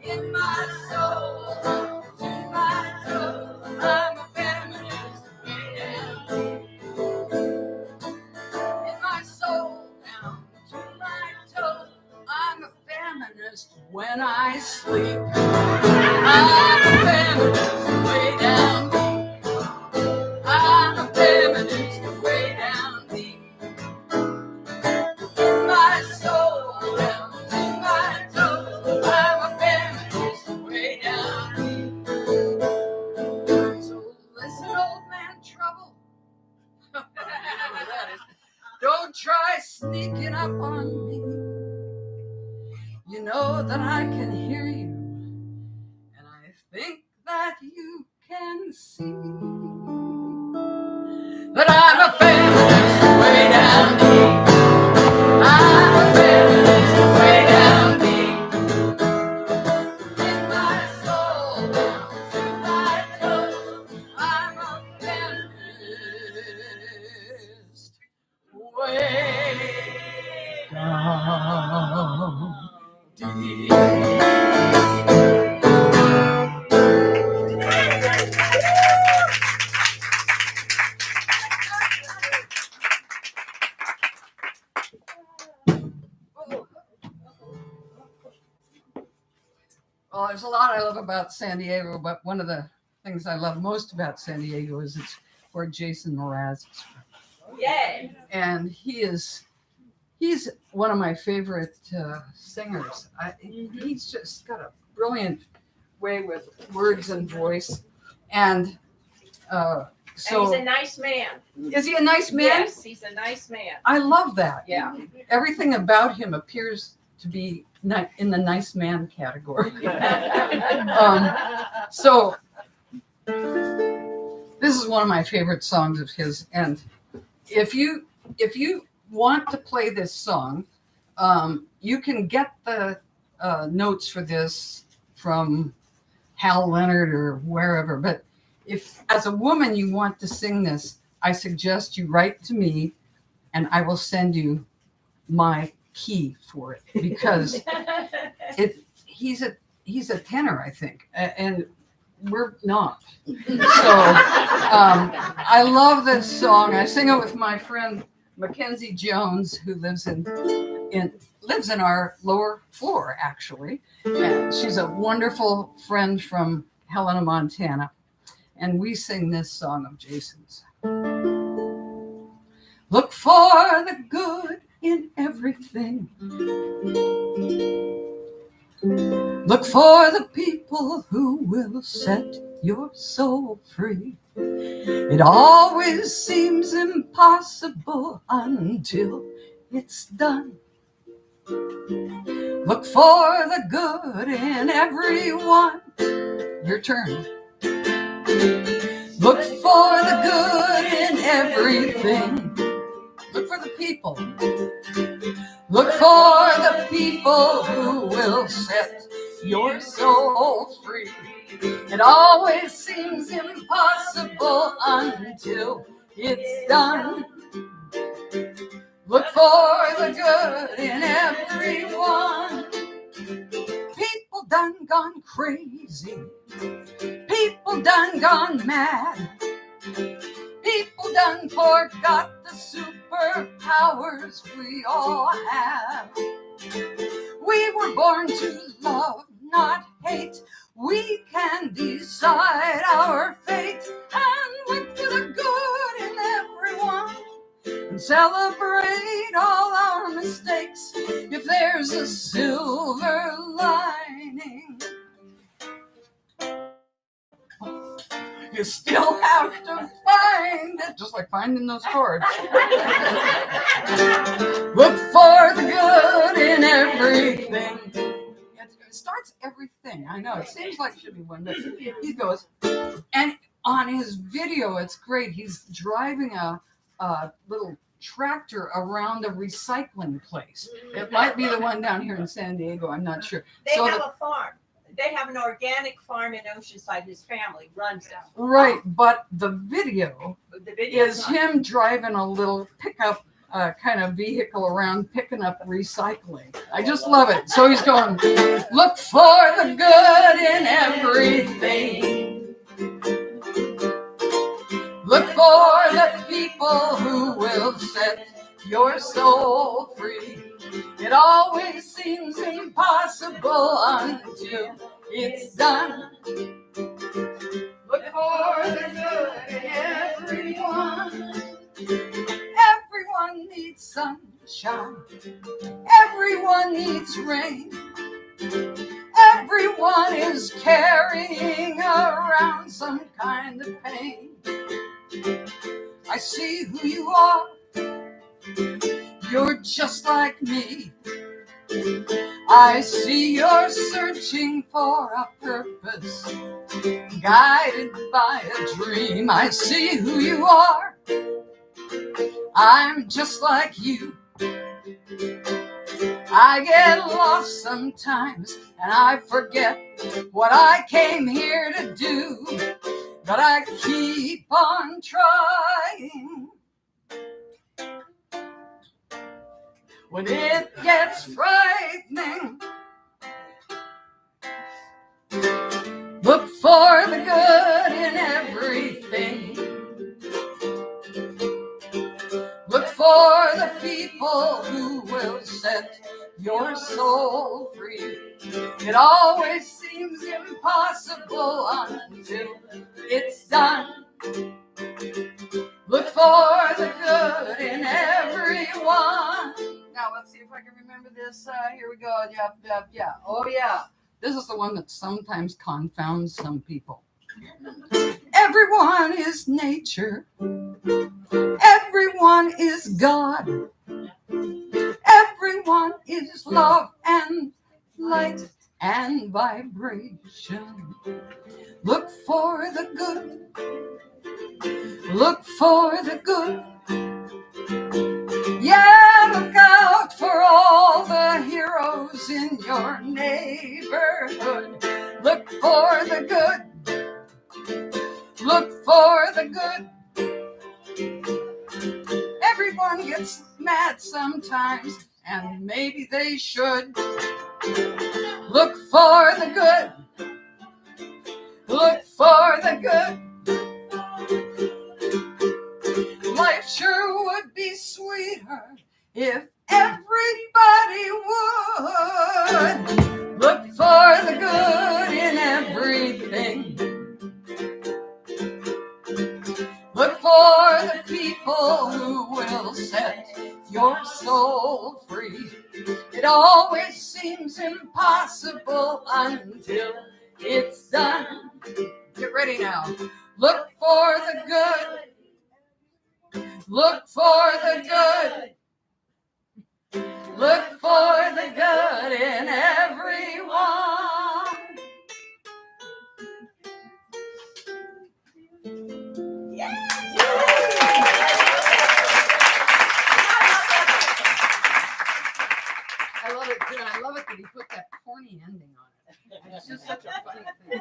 [SPEAKER 5] In my soul, to my toes. I'm a feminist way down deep. In my soul, down to my toes. I'm a feminist when I sleep. I'm a feminist way down deep. I'm a feminist way down deep. In my soul, down to my toes. I'm a feminist way down deep. So listen, old man trouble. You know what that is. Don't try sneaking up on me. You know that I can hear you, and I think that you can see that I'm a feminist way down deep. I'm a feminist way down deep. In my soul, down to my toes. I'm a feminist way down deep. Well, there's a lot I love about San Diego, but one of the things I love most about San Diego is it's where Jason Mraz is from.
[SPEAKER 3] Yay.
[SPEAKER 5] And he
[SPEAKER 4] He's one of my favorite singers. He's just got a brilliant way with words and voice. And
[SPEAKER 3] And
[SPEAKER 4] so,
[SPEAKER 3] he's a nice man.
[SPEAKER 4] is he a nice man?
[SPEAKER 3] Yes, he's a nice man.
[SPEAKER 4] I love that.
[SPEAKER 3] Yeah.
[SPEAKER 4] Everything about him appears to be in the nice man category. So this is one of my favorite songs of his. And if you want to play this song, you can get the notes for this from Hal Leonard or wherever. But if as a woman you want to sing this, I suggest you write to me and I will send you my key for it, because he's a tenor, I think, and we're not. So I love this song. I sing it with my friend Mackenzie Jones, who lives in our lower floor, actually. And she's a wonderful friend from Helena, Montana. And we sing this song of Jason's. Look for the good in everything. Look for the people who will set your soul free. It always seems impossible until it's done. Look for the good in everyone. Your turn. Look for the good in everything. Look for the people. Look for the people who will set your soul free. It always seems impossible until it's done. Look for the good in everyone. People done gone crazy. People done gone mad. People done forgot the superpowers we all have. We were born to love, not hate. We can decide our fate and look for the good in everyone and celebrate all our mistakes if there's a silver lining. You still have to find it, just like finding those chords. Look for the good in everything. It starts everything. I know, it seems like it should be one, but he goes, and on his video, it's great. He's driving a little tractor around a recycling place. It might be the one down here in San Diego, I'm not sure.
[SPEAKER 3] They have a farm. They have an organic farm in Oceanside. His family runs it.
[SPEAKER 4] Right, but the video is
[SPEAKER 3] is
[SPEAKER 4] him driving a little pickup kind of vehicle around picking up recycling. I just love it. So he's going, look for the good in everything. Look for the people who will set your soul free. It always seems impossible until it's done. Look for the good in everyone. Everyone needs sunshine. Everyone needs rain. Everyone is carrying around some kind of pain. I see who you are. You're just like me. I see you're searching for a purpose, guided by a dream. I see who you are. I'm just like you. I get lost sometimes and I forget what I came here to do, but I keep on trying. When it gets frightening, look for the good in everything. Look for the people who will set your soul free. It always seems impossible until it's done. Look for the good in everyone. Now, remember this? Here we go. Yeah. Oh, yeah. This is the one that sometimes confounds some people. Everyone is nature. Everyone is God. Everyone is love and light and vibration. Look for the good. Look for the good. Yeah, look out for all the heroes in your neighborhood. Look for the good. Look for the good. Everyone gets mad sometimes, and maybe they should. Look for the good. Look for the good. Life sure would be sweeter if everybody would. Look for the good in everything. Look for the people who will set your soul free. It always seems impossible until it's done. Get ready now. Look for the good. Look for the good. Look for the good in everyone. I love it too. I love it that he put that corny ending on it. It's just such a funny thing.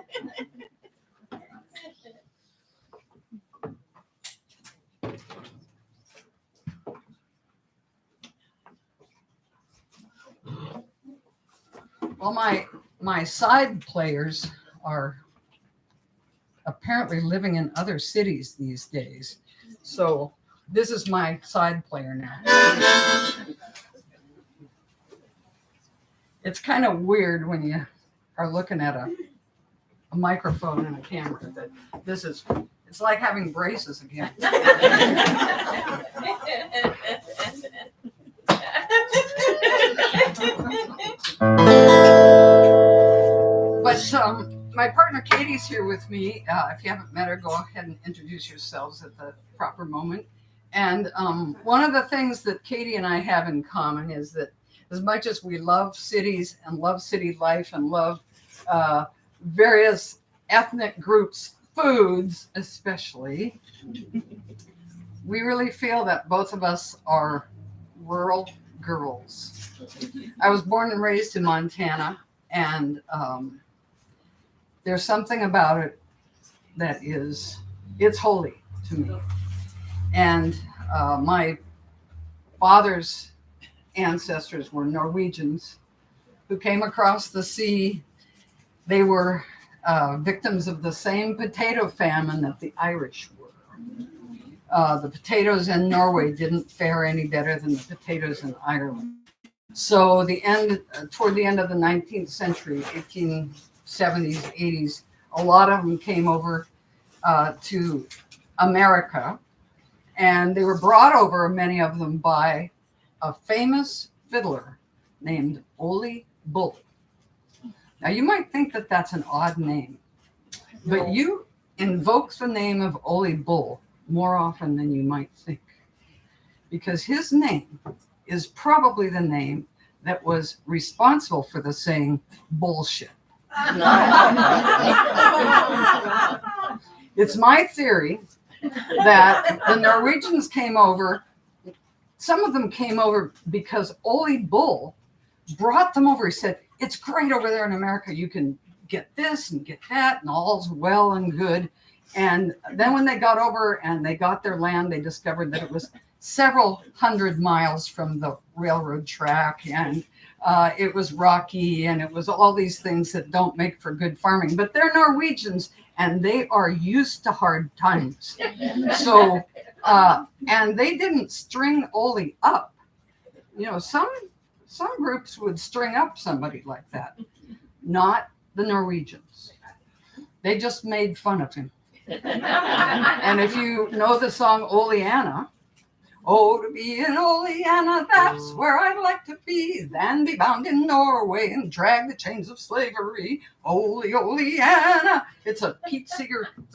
[SPEAKER 4] Well, my side players are apparently living in other cities these days. So this is my side player now. It's kind of weird when you are looking at a microphone and a camera. That this is, it's like having braces again. But my partner Katie's here with me. If you haven't met her, go ahead and introduce yourselves at the proper moment. And one of the things that Katie and I have in common is that as much as we love cities and love city life and love various ethnic groups, foods especially, we really feel that both of us are rural girls. I was born and raised in Montana, and there's something about it that it's holy to me. And my father's ancestors were Norwegians who came across the sea. They were victims of the same potato famine that the Irish were. The potatoes in Norway didn't fare any better than the potatoes in Ireland. So toward the end of the 19th century, 1870s, 80s, a lot of them came over to America, and they were brought over, many of them, by a famous fiddler named Ole Bull. Now, you might think that that's an odd name, but you invoke the name of Ole Bull more often than you might think, because his name is probably the name that was responsible for the saying bullshit. It's my theory that the Norwegians came over. Some of them came over because Ole Bull brought them over. He said, it's great over there in America. You can get this and get that, and all's well and good. And then when they got over and they got their land, they discovered that it was several hundred miles from the railroad track, and it was rocky, and it was all these things that don't make for good farming. But they're Norwegians, and they are used to hard times. So, and they didn't string Ole up. You know, some groups would string up somebody like that. Not the Norwegians. They just made fun of him. And if you know the song Oleanna, Oh, to be in Oleana, that's where I'd like to be, than be bound in Norway and drag the chains of slavery. Oleana. It's a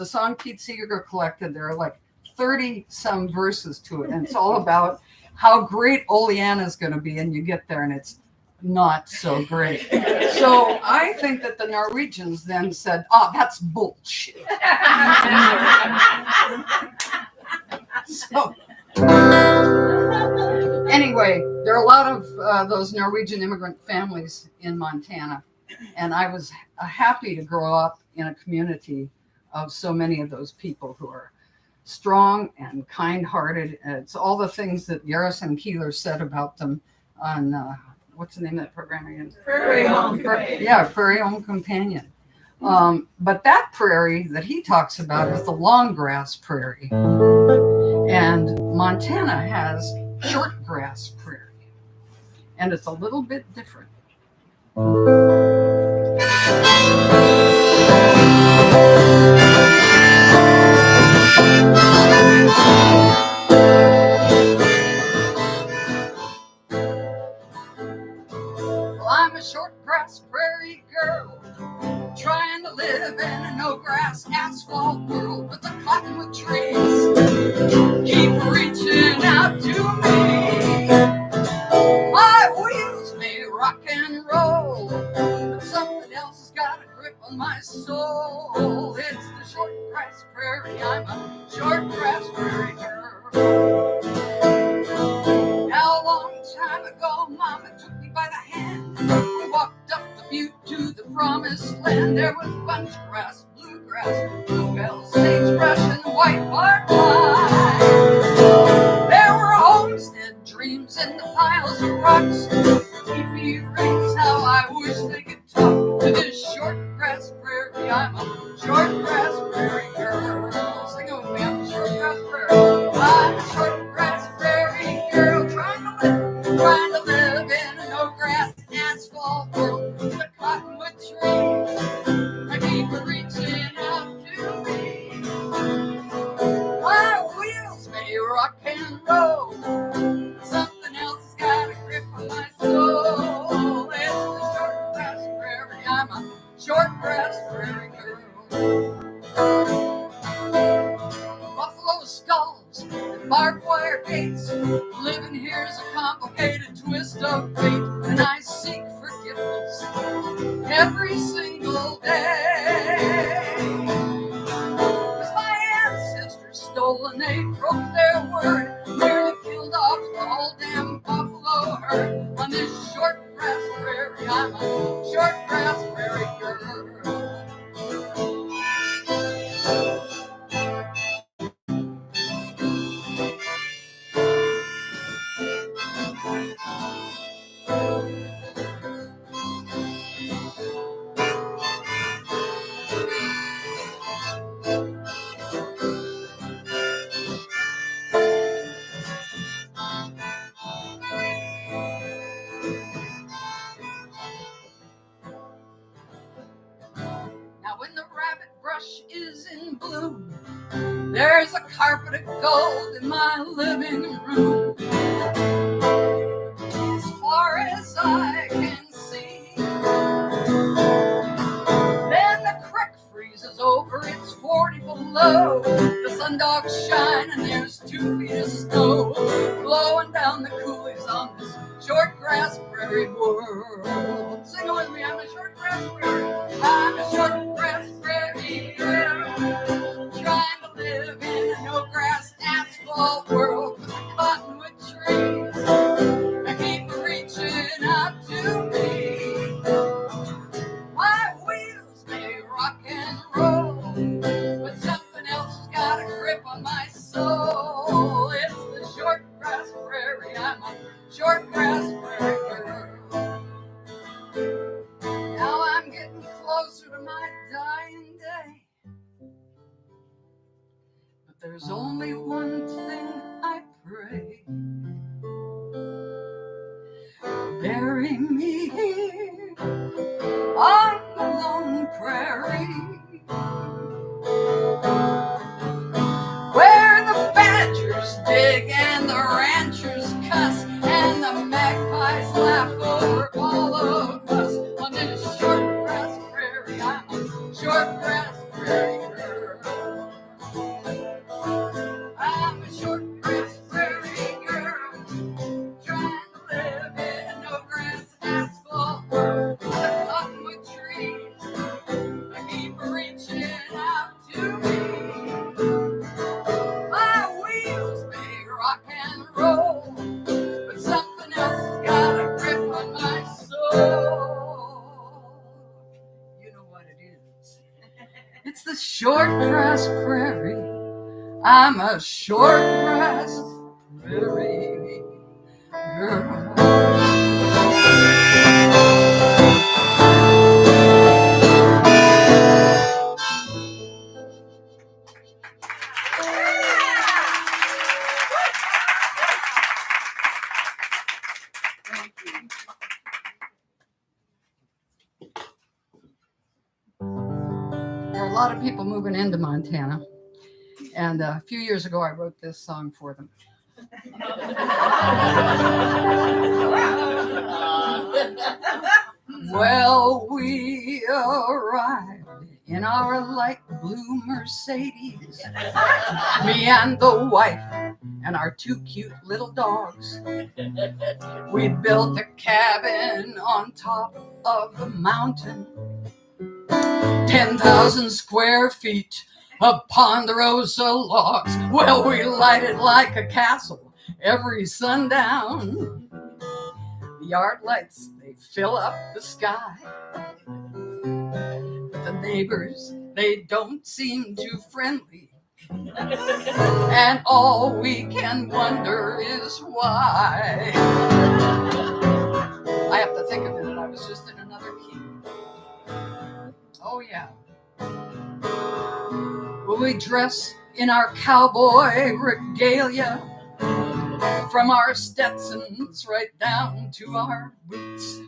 [SPEAKER 4] song Pete Seeger collected. There are like 30 some verses to it, and it's all about how great Oleana is going to be, and you get there and it's not so great. So I think that the Norwegians then said, "Oh, that's bullshit." So anyway, there are a lot of those Norwegian immigrant families in Montana, and I was happy to grow up in a community of so many of those people who are strong and kind-hearted. It's all the things that Yaris and Keeler said about them on what's the name of that program again?
[SPEAKER 3] Prairie Home Companion.
[SPEAKER 4] Yeah, Prairie Home Companion. But that prairie that he talks about is the long grass prairie, and Montana has short grass prairie, and it's a little bit different. Well, I'm a short grass prairie girl, trying to live in a no grass asphalt world, with the cottonwood trees keep reaching out to me. My wheels may rock and roll, but something else has got a grip on my soul. It's the short grass prairie. I'm a short grass prairie girl. Now a long time ago, Mama took me by the hand. We walked up the butte to the promised land. There was bunch grass, bluegrass, bluebell, sagebrush, and white bark pine. There were homestead dreams in the piles of rocks. Teepee rings, how I wish they could talk to this short grass prairie. I'm a short grass prairie girl. Sing it with me, I'm a short grass prairie. I'm a short grass prairie girl, trying to live in a no grass asphalt world, with the cottonwood trees I keep reaching out to me. My wheels may rock and roll, something else has got a grip on my soul. It's the short grass prairie. I'm a short grass prairie girl. Buffalo skulls and barbed wire gates, living here's a complicated twist of fate, and I seek forgiveness every single day. 'Cause my ancestors stole and they broke their word, nearly killed off the whole damn buffalo herd. On this short grass prairie, I'm a short grass prairie girl. Now when the rabbit brush is in bloom, there's a carpet of gold in my living room. As far as I can see, then the creek freezes over, it's 40 below. The sundogs shine and there's 2 feet of snow blowing down the coulees on this short grass prairie world. Sing it with me, I'm a short grass prairie. I'm a short grass prairie girl, trying to live in a no grass asphalt world, with the cottonwood trees that keep reaching out to me. My wheels may rock and roll, but something else has got a grip on my soul. It's the short grass prairie. I'm a short grass prairie girl. Now I'm getting closer to my dying day, but there's only one thing I pray. Bury me here on the lone prairie, where the badgers dig and the
[SPEAKER 5] short grass prairie. I'm a short grass prairie girl. There are a lot of people moving into Montana, and a few years ago I wrote this song for them. Well, we arrived in our light blue Mercedes, me and the wife and our two cute little dogs. We built a cabin on top of the mountain, 10,000 square feet of ponderosa logs. Well, we light it like a castle every sundown. The yard lights, they fill up the sky. But the neighbors, they don't seem too friendly. And all we can wonder is why. I have to think a minute, I was just in another key. Oh yeah. Will we dress in our cowboy regalia, from our Stetsons right down to our boots?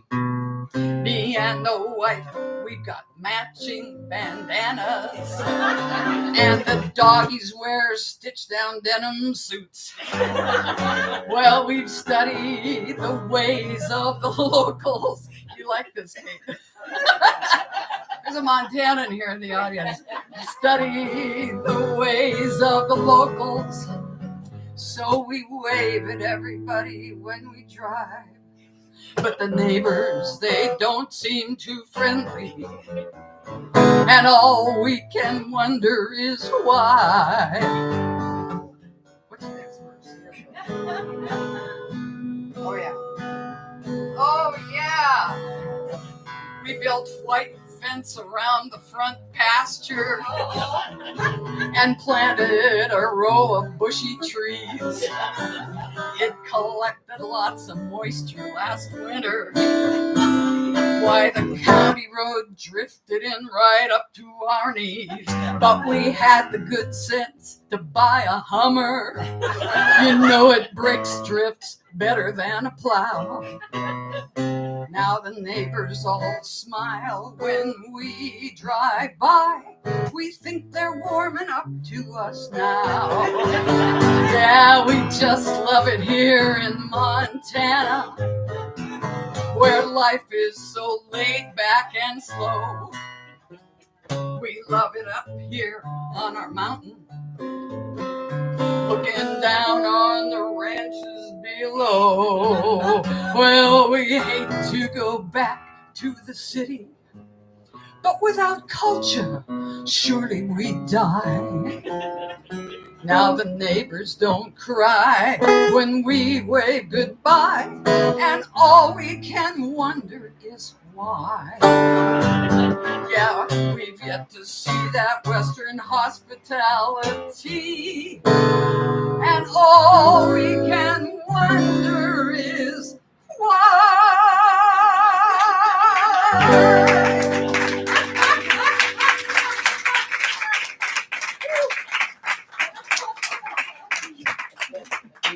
[SPEAKER 5] Me and the wife, we got matching bandanas, and the doggies wear stitched down denim suits. Well, we've studied the ways of the locals. You like this, Kate? There's a Montanan here in the audience. Study the ways of the locals, so we wave at everybody when we drive. But the neighbors, they don't seem too friendly, and all we can wonder is why. What's the next verse? Oh yeah. Oh yeah. We built white fence around the front pasture and planted a row of bushy trees. It collected lots of moisture last winter. Why, the county road drifted in right up to our knees. But we had the good sense to buy a Hummer. You know it breaks drifts better than a plow. Now the neighbors all smile when we drive by. We think they're warming up to us now. Yeah, we just love it here in Montana, where life is so laid back and slow. We love it up here on our mountain, looking down on the ranches below. Well, we hate to go back to the city, but without culture, surely we die. Now the neighbors don't cry when we wave goodbye, and all we can wonder is why. Yeah, we've yet to see that Western hospitality, and all we can wonder is why.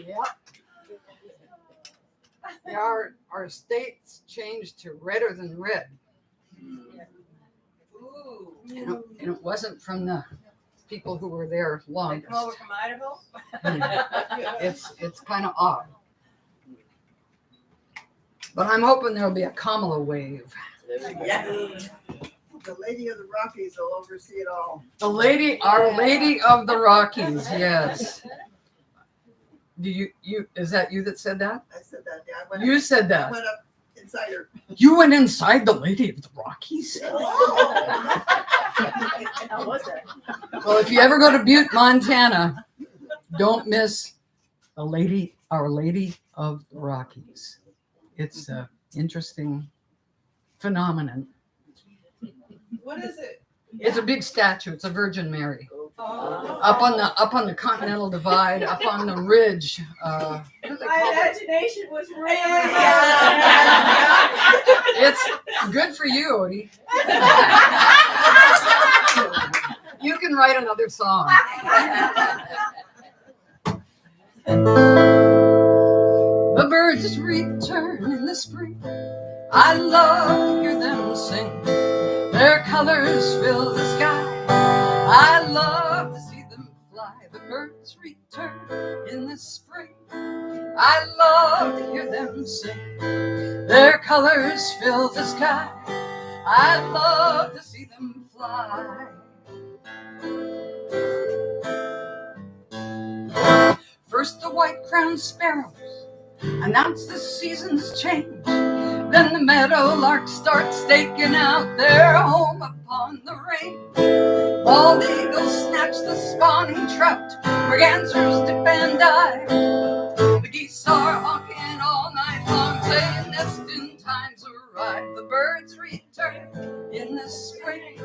[SPEAKER 5] Yep. Our states changed to redder than red.
[SPEAKER 3] Ooh.
[SPEAKER 5] And it wasn't from the people who were there
[SPEAKER 3] They
[SPEAKER 5] longest.
[SPEAKER 3] come over from Idaho?
[SPEAKER 5] It's kind of odd. But I'm hoping there'll be a Kamala wave.
[SPEAKER 3] Yeah.
[SPEAKER 6] The Lady of the Rockies will oversee it all.
[SPEAKER 5] Our Lady of the Rockies, yes. Do you is that you that said that?
[SPEAKER 6] I said that. Yeah, I went
[SPEAKER 5] You said that.
[SPEAKER 6] went up inside her.
[SPEAKER 5] You went inside the Lady of the Rockies?
[SPEAKER 2] How was that?
[SPEAKER 5] Well, if you ever go to Butte, Montana, don't miss Our Lady of the Rockies. It's an interesting phenomenon.
[SPEAKER 6] What is it?
[SPEAKER 5] It's a big statue. It's a Virgin Mary up on the Continental Divide, up on the ridge. What do they
[SPEAKER 3] My
[SPEAKER 5] call it?
[SPEAKER 3] imagination was ringing.
[SPEAKER 5] It's good for you, Odie. You can write another song. The birds return in the spring. I love to hear them sing. Their colors fill the sky. I love to see them fly. The birds return in the spring. I love to hear them sing. Their colors fill the sky. I love to see them fly. First the white-crowned sparrows announce the season's change. Then the meadowlarks start staking out their home upon the range. Bald eagles snatch the spawning trout, mergansers dip and dive. The geese are honking all night long, saying nesting time's arrived. The birds return in the spring.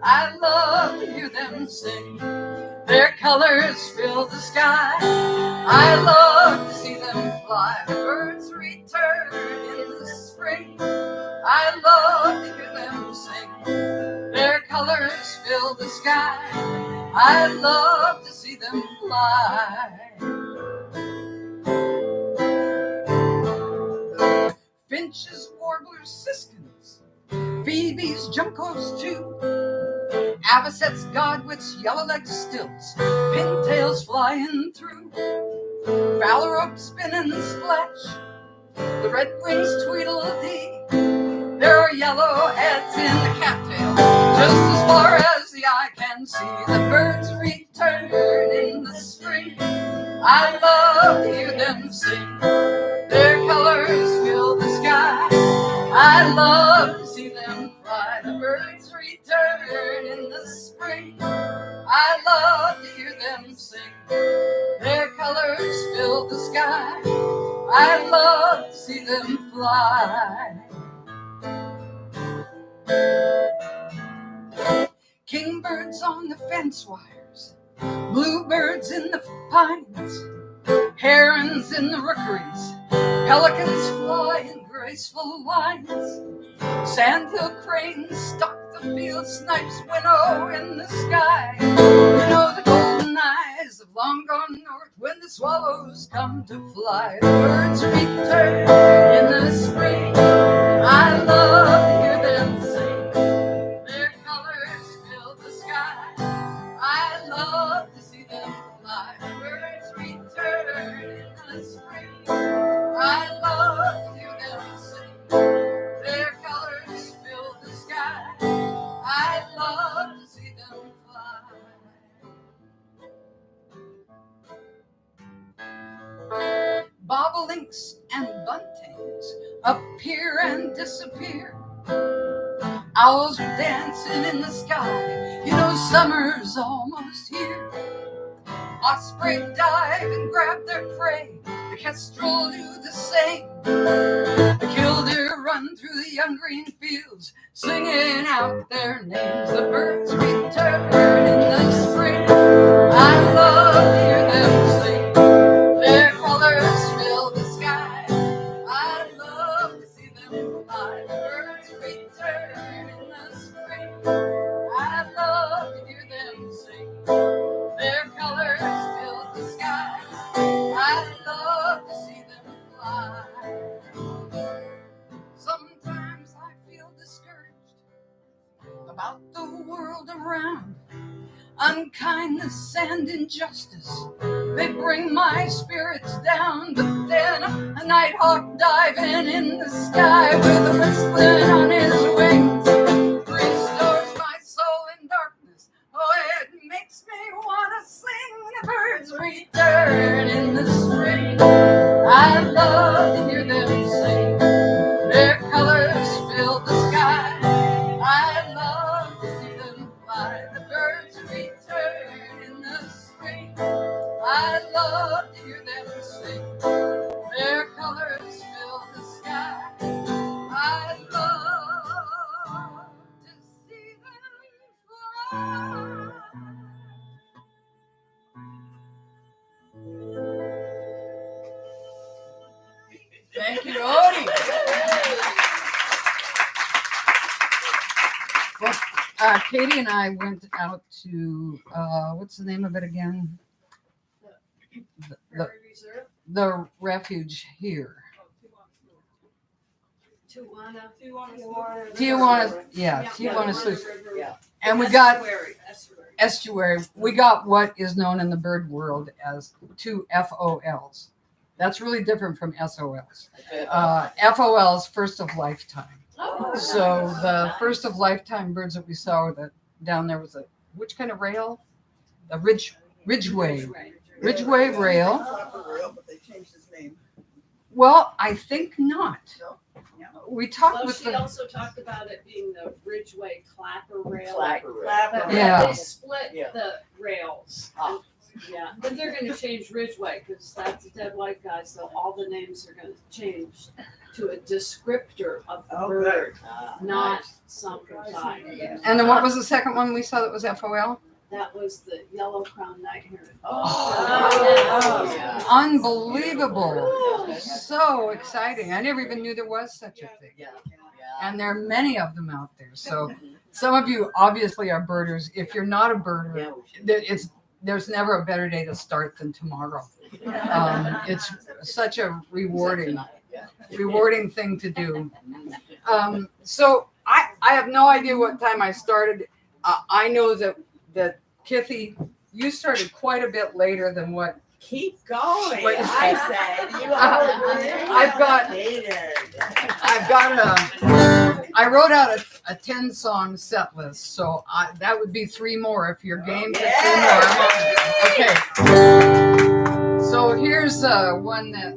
[SPEAKER 5] I love to hear them sing. Their colors fill the sky. I love to see them fly. The birds return in the spring. I love to hear them sing. Their colors fill the sky. I love to see them fly. Finches, warblers, siskins, phoebes, juncos too. Avocets, godwits, yellow-legged stilts, pintails flying through. Phalarope spin and splash, the redwings tweedledee. There are yellow heads in the cattail, just as far as the eye can see. The birds return in the spring. I love to hear them sing. Their colors fill the sky. I love to see them fly. The birds return in the spring. I love to hear them sing. Their colors fill the sky. I love to see them fly. Kingbirds on the fence wires, bluebirds in the pines, herons in the rookeries, pelicans fly in graceful lines. Sandhill cranes stalk the field, snipes winnow in the sky. You know the golden eyes have long gone north when the swallows come to fly. The birds return in the spring. I love to hear them sing. Their colors fill the sky. I love to see them fly. The birds return in the spring. I love to hear them sing. Their colors fill the sky. I love to see them fly. Bobolinks and buntings appear and disappear. Owls are dancing in the sky. You know summer's almost here. Osprey dive and grab their prey. The kestrel do the same. The killdeer run through the young green fields, singing out their names. The birds return in the spring. I love to hear them sing. Their colors fill the sky. I love to see them fly. The birds return in the spring. I love to hear them sing. Their colors fill the sky. I love to see them fly. Sometimes I feel discouraged about the world around. Unkindness and injustice, they bring my spirits down. But then a nighthawk diving in the sky with a whistling on his wings restores my soul in darkness. Oh, it makes me want to sing. The birds return in the spring. I love to hear them sing. Their colors fill the sky. I love to see them fly. The birds return in the spring. I love to hear them sing. Their colors fill the sky. I love to see them fly.
[SPEAKER 4] Thank you, Odie. Well, Katie and I went out to, what's the name of it again? The refuge here. Tijuana, yeah, Tijuana Sluice.
[SPEAKER 3] Yeah.
[SPEAKER 4] And we got estuary. We got what is known in the bird world as 2 FOLs. That's really different from SOLs. FOLs, first of lifetime. So the first of lifetime birds that we saw that down there was which kind of rail? A ridgeway rail.
[SPEAKER 6] But they changed his name.
[SPEAKER 4] Well, I think not.
[SPEAKER 6] No?
[SPEAKER 4] We talked
[SPEAKER 2] Well,
[SPEAKER 4] with
[SPEAKER 2] she
[SPEAKER 4] the.
[SPEAKER 2] also talked about it being the Ridgeway clapper rail.
[SPEAKER 3] Clapper.
[SPEAKER 4] Yeah.
[SPEAKER 2] They split the rails. Yeah, but they're gonna change Ridgeway because that's a dead white guy, so all the names are gonna change to a descriptor of the bird, not some type.
[SPEAKER 4] And then what was the second one we saw that was FOL?
[SPEAKER 2] That was the yellow crown night heron.
[SPEAKER 3] Oh.
[SPEAKER 4] Unbelievable. So exciting. I never even knew there was such a thing.
[SPEAKER 3] Yeah.
[SPEAKER 4] And there are many of them out there. So some of you obviously are birders. If you're not a birder, there's never a better day to start than tomorrow. It's such a rewarding thing to do. So I have no idea what time I started. I know that Kithy, you started quite a bit later than what.
[SPEAKER 3] Keep going.
[SPEAKER 4] Wait,
[SPEAKER 3] I said you
[SPEAKER 4] I wrote out a 10-song set list, so that would be 3 more if you're game for 3 more. Okay. So here's one that.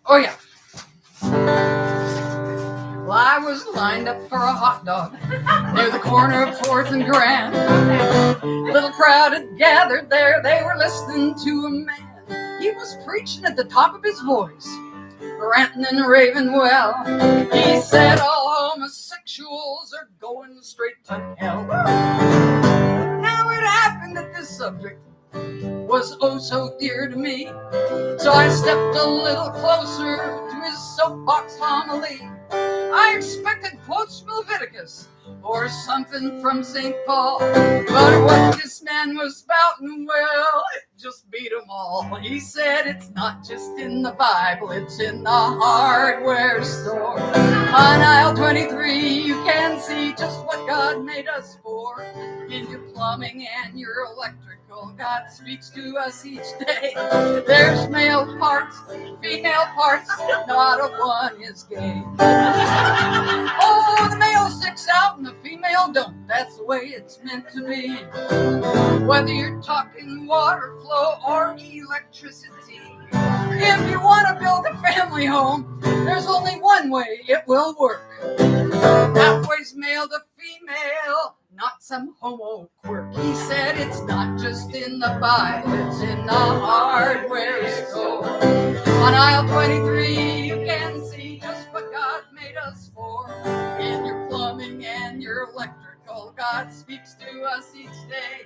[SPEAKER 4] Oh yeah. Well, I was lined up for a hot dog near the corner of 4th and Grand. Little crowd had gathered there. They were listening to a man. He was preaching at the top of his voice, ranting and raving well. He said all homosexuals are going straight to hell. Now it happened that this subject was oh so dear to me. So I stepped a little closer to his soapbox homily. I expected quotes from Leviticus or something from St. Paul, but what this man was spouting, well, it just beat them all. He said it's not just in the Bible, it's in the hardware store. On aisle 23, you can see just what God made us for. In your plumbing and your electrical, God speaks to us each day. There's male parts, female parts, not a one is gay. Oh, the male sticks out and the female don't. That's the way it's meant to be. Whether you're talking water flow or electricity, if you want to build a family home, there's only one way it will work. That way's male to female, not some homo quirk. He said it's not just in the Bible, it's in the hardware store. On aisle 23, you can see just what God made us for. In your plumbing and your electrical, God speaks to us each day.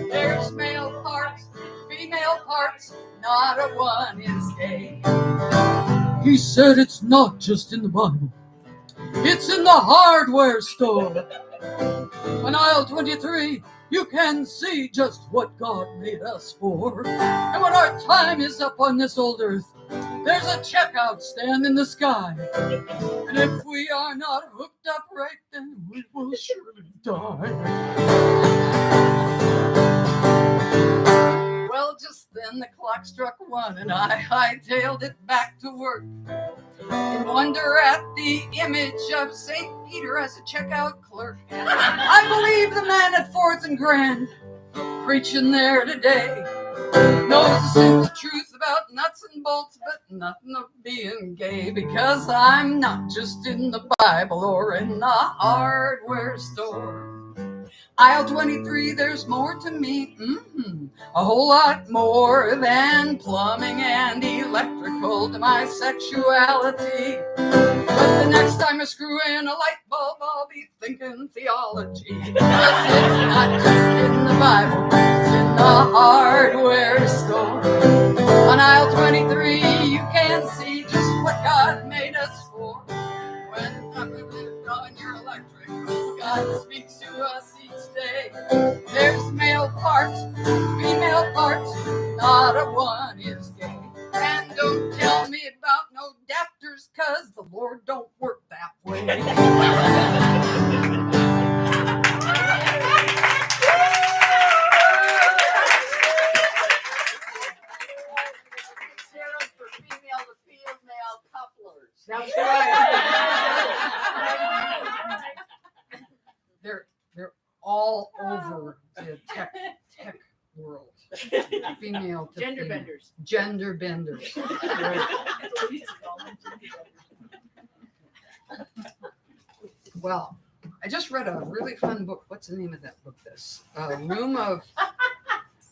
[SPEAKER 4] There's male parts, female parts, not a one is gay. He said it's not just in the Bible, it's in the hardware store. On aisle 23, you can see just what God made us for. And when our time is up on this old earth, there's a checkout stand in the sky. And if we are not hooked up right, then we will surely die. Well, just then the clock struck 1 and I hightailed it back to work. In wonder at the image of St. Peter as a checkout clerk. I believe the man at 4th and Grand, preaching there today, knows the simple truth about nuts and bolts, but nothing of being gay, because I'm not just in the Bible or in the hardware store. Aisle 23, there's more to me, a whole lot more than plumbing and electrical to my sexuality. But the next time I screw in a light bulb, I'll be thinking theology. Because it's not just in the Bible, it's in the hardware store. On aisle 23, you can
[SPEAKER 5] parts, female parts, not a one is gay. And don't tell me about no dafters, 'cause the Lord don't work that way.
[SPEAKER 4] Sarah for female to female couplers.
[SPEAKER 1] That's
[SPEAKER 5] They're all over the tech world. Female to
[SPEAKER 6] Gender
[SPEAKER 5] female.
[SPEAKER 6] benders.
[SPEAKER 5] Gender benders. Right. Well, I just read a really fun book. What's the name of that book? This Room of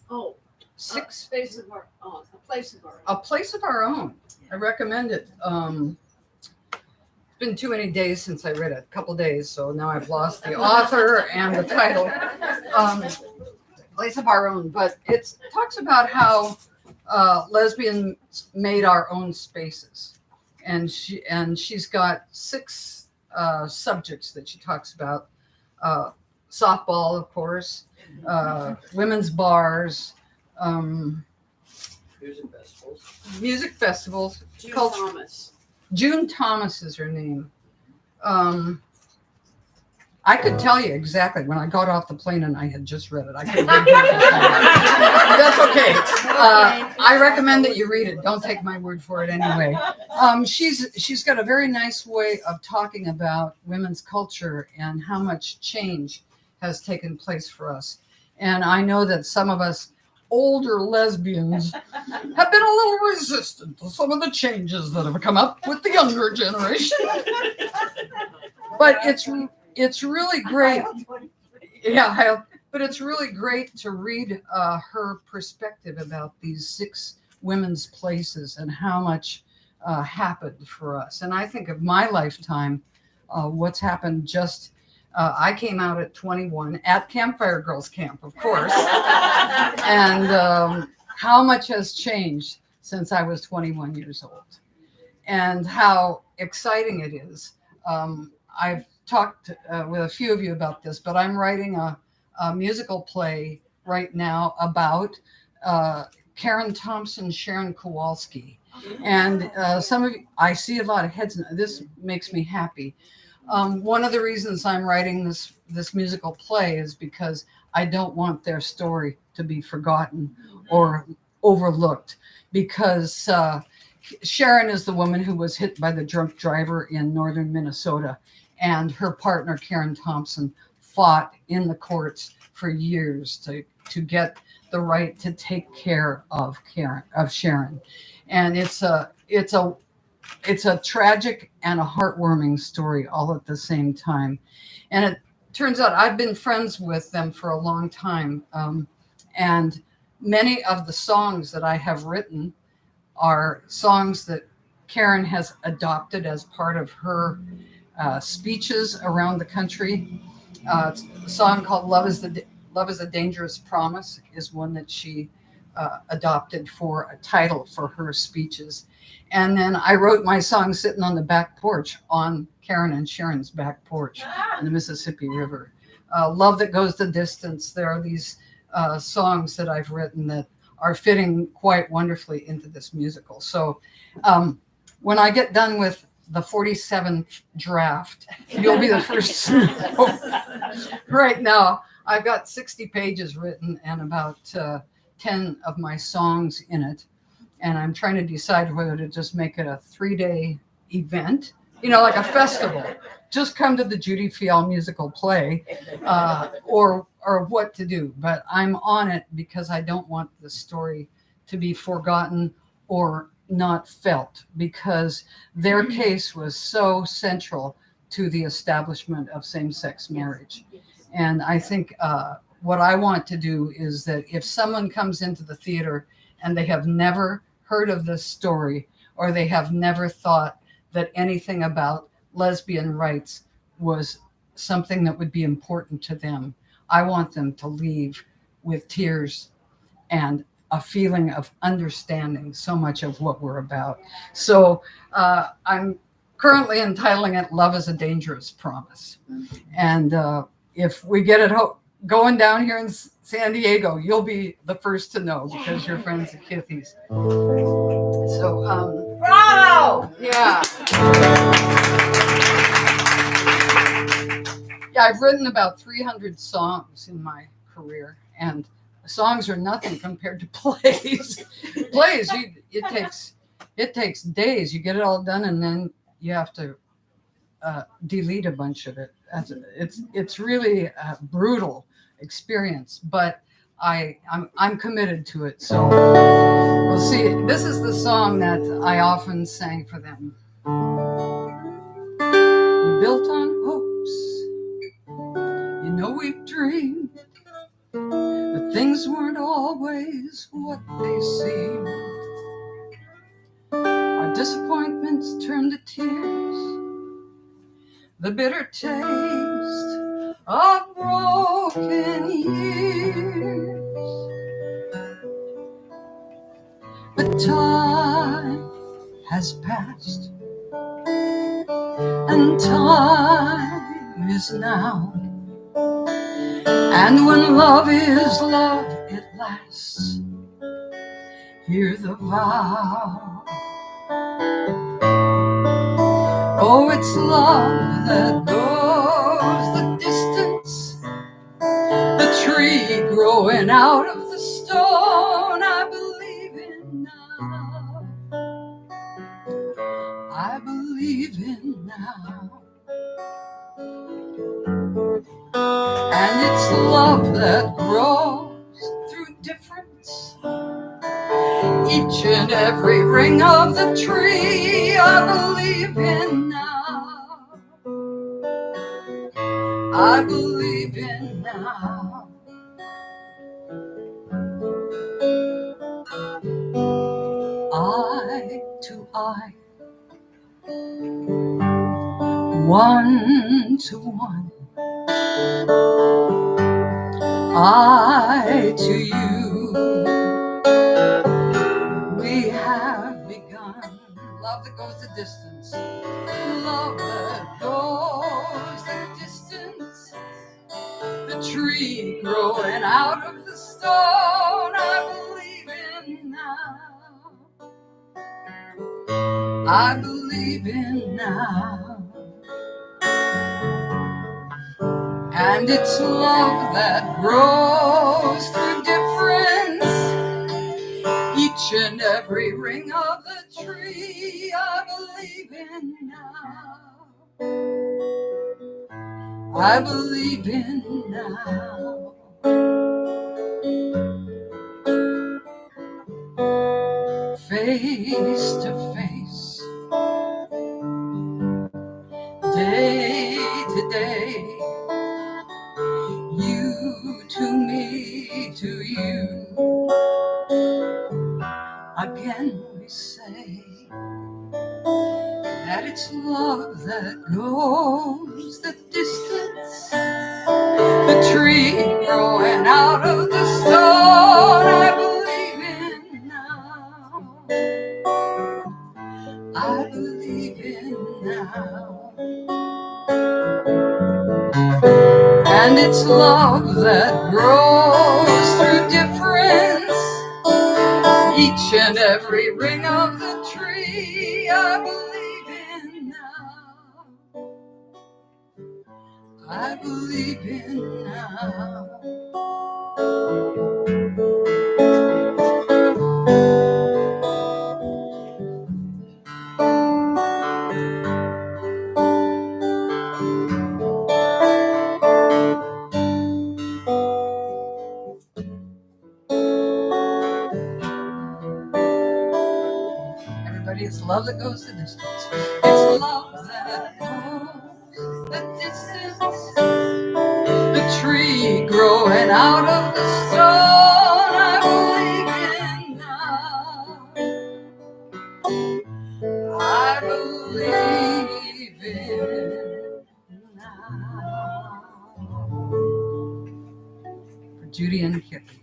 [SPEAKER 2] Oh,
[SPEAKER 5] Six.
[SPEAKER 2] space of our, oh, a place of our.
[SPEAKER 5] A Place of Our Own. I recommend it. It's been too many days since I read it, a couple days, so now I've lost the author and the title. Place of Our Own, but it talks about how lesbians made our own spaces, and she's got 6 subjects that she talks about: softball, of course, women's bars. Music festivals.
[SPEAKER 2] June
[SPEAKER 5] Culture.
[SPEAKER 2] Thomas.
[SPEAKER 5] June Thomas is her name. I could tell you exactly when I got off the plane and I had just read it. I could read it. That's okay. I recommend that you read it. Don't take my word for it anyway. She's got a very nice way of talking about women's culture and how much change has taken place for us. And I know that some of us older lesbians have been a little resistant to some of the changes that have come up with the younger generation. But it's really great. Yeah, but it's really great to read her perspective about these 6 women's places and how much happened for us. And I think of my lifetime, what's happened just. I came out at 21 at Campfire Girls Camp, of course, and how much has changed since I was 21 years old, and how exciting it is. I've talked with a few of you about this, but I'm writing a musical play right now about Karen Thompson, Sharon Kowalski, and some of you, I see a lot of heads. This makes me happy. One of the reasons I'm writing this musical play is because I don't want their story to be forgotten or overlooked, because Sharon is the woman who was hit by the drunk driver in northern Minnesota, and her partner Karen Thompson fought in the courts for years to get the right to take care of Sharon, and it's a tragic and a heartwarming story all at the same time. And it turns out I've been friends with them for a long time. And many of the songs that I have written are songs that Karen has adopted as part of her speeches around the country. A song called Love is a Dangerous Promise is one that she adopted for a title for her speeches. And then I wrote my song sitting on the back porch on Karen and Sharon's back porch in the Mississippi River. Love That Goes the Distance. There are these songs that I've written that are fitting quite wonderfully into this musical. So when I get done with the 47th draft, you'll be the first to know. Right now, I've got 60 pages written and about 10 of my songs in it. And I'm trying to decide whether to just make it a 3-day event, like a festival. Just come to the Judy Fjell musical play, or what to do. But I'm on it because I don't want the story to be forgotten or not felt, because their case was so central to the establishment of same-sex marriage. And I think what I want to do is that if someone comes into the theater and they have never heard of this story, or they have never thought that anything about lesbian rights was something that would be important to them, I want them to leave with tears and a feeling of understanding so much of what we're about. So I'm currently entitling it Love is a Dangerous Promise. And if we get it
[SPEAKER 4] going down here in San Diego, you'll be the first to know because you're friends of Kithy's. So,
[SPEAKER 3] Bravo!
[SPEAKER 4] yeah. Yeah, I've written about 300 songs in my career, and songs are nothing compared to plays. Plays, it takes days. You get it all done, and then you have to delete a bunch of it. It's really a brutal experience, but I'm committed to it. So we'll see. This is the song that I often sang for them. We built on hopes, you know we've dreamed, but things weren't always what they seemed. Our disappointments turned to tears, the bitter taste of broken years. But time has passed, and time is now. And when love is love, it lasts. Hear the vow. Oh, it's love that goes the distance. The tree growing out of the stone, I believe in now. I believe in now. And it's love that grows through difference. Each and every ring of the tree, I believe in now. I believe in now. Eye to eye, one to one. I to you, we have begun. Love that goes the distance, love that goes the distance. The tree growing out of the stone, I believe in now. I believe in now. And it's love that grows through difference. Each and every ring of the tree, I believe in now. I believe in now. Face to face, day to day, you to me, to you. Again we say that it's love that goes the distance. The tree growing out of the stone, I believe in now. I believe in now. And it's love that grows through difference. Each and every ring of the tree, I believe in now. I believe in now. Everybody, it's love that goes the distance. It's love that goes the distance. The tree growing out of the stone, I believe in now. I believe in now. For Judy and Kitty.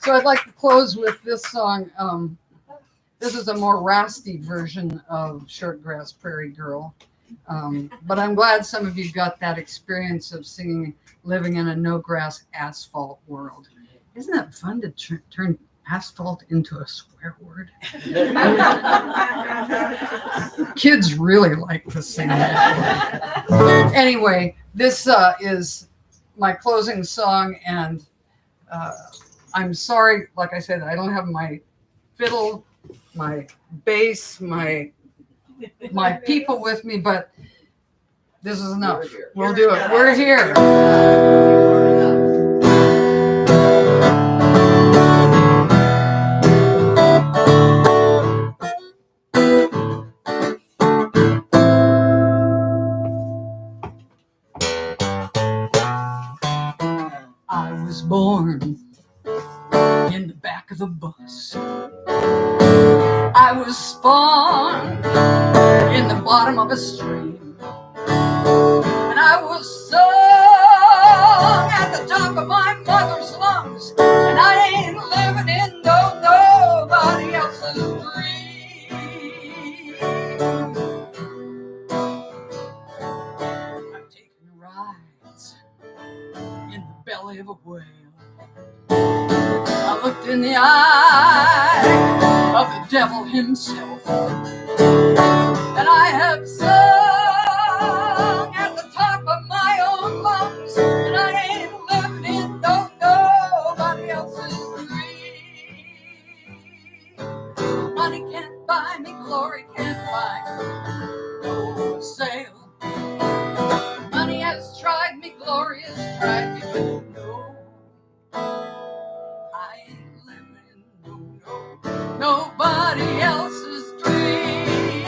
[SPEAKER 4] So I'd like to close with this song. This is a more raspy version of Shortgrass Prairie Girl. But I'm glad some of you got that experience of singing Living in a No Grass Asphalt World. Isn't it fun to turn asphalt into a swear word? Kids really like to sing that. Anyway, this is my closing song, and I'm sorry, like I said, I don't have my fiddle, my bass, my people with me, but this is enough. We'll do it. We're here. I was born in the back of a bus. I was spawned in the bottom of a stream, and I was sung at the top of my mother's lungs, and I ain't living in nobody else's dream. I've taken rides in the belly of a whale. I looked in the eye of the devil himself, and I have sung at the top of my own lungs, and I ain't living in nobody else's dream. Money can't buy me, glory can't buy me, no sale. Money has tried me, glory has tried me, but no, I ain't living in nobody else's dream.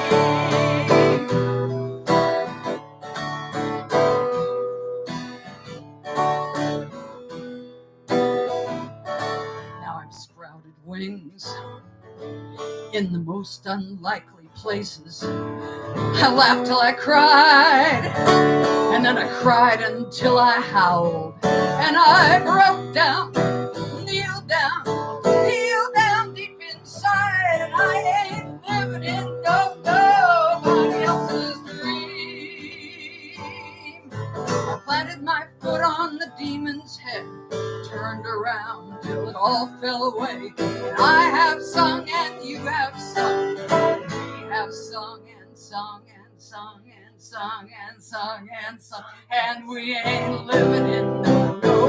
[SPEAKER 4] Now I've sprouted wings in the most unlikely places. I laughed till I cried, and then I cried until I howled, and I broke down, kneeled down deep inside, and I ain't living in nobody else's dream. I planted my foot on the demon's head, turned around till it all fell away, and I have sung and you have sung, we have sung and sung and sung and sung and sung and sung, and we ain't living in nobody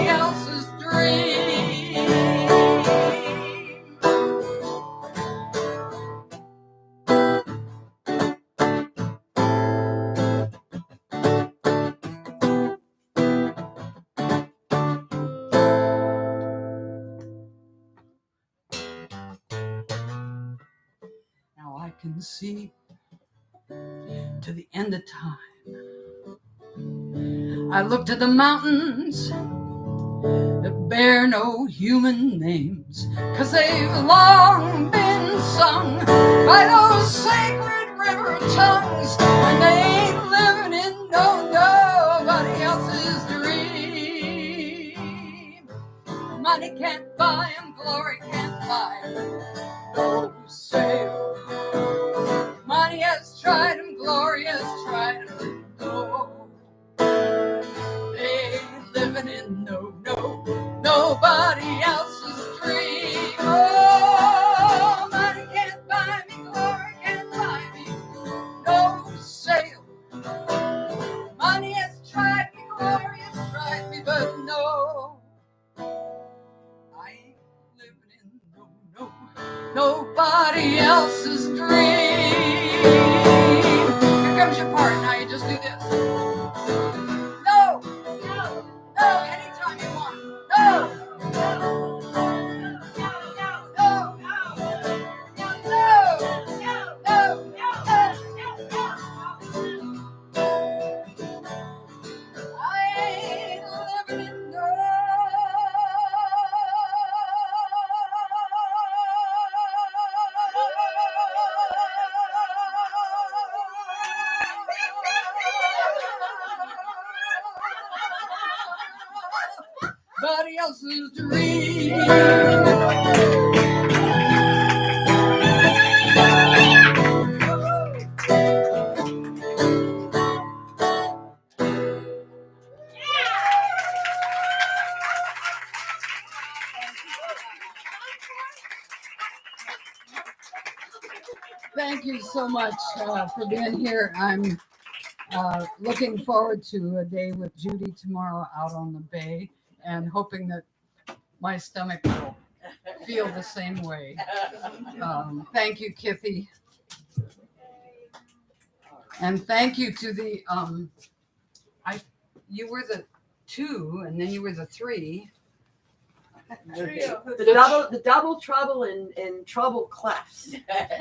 [SPEAKER 4] else's dream. Now I can see to the end of time. I looked at the mountains that bear no human names, 'cause they've long been sung by those sacred river tongues, and they ain't living in nobody else's dream. Money can't buy 'em, glory can't buy 'em, no sale. Money has tried 'em, glory has tried 'em, no. They ain't living in nobody else's dream. Oh, money can't buy me, glory can't buy me, no sale. Money has tried me, glory has tried me, but no, I ain't living in nobody else's dream. Here comes your part. Now you just do this. No, anytime you want. No, I ain't living in nobody else's dream.
[SPEAKER 5] so much for being here. I'm looking forward to a day with Judy tomorrow out on the bay, and hoping that my stomach will feel the same way. Thank you, Kithy. And thank you to the, you were the 2 and then you were the 3.
[SPEAKER 1] The double trouble in trouble clefs.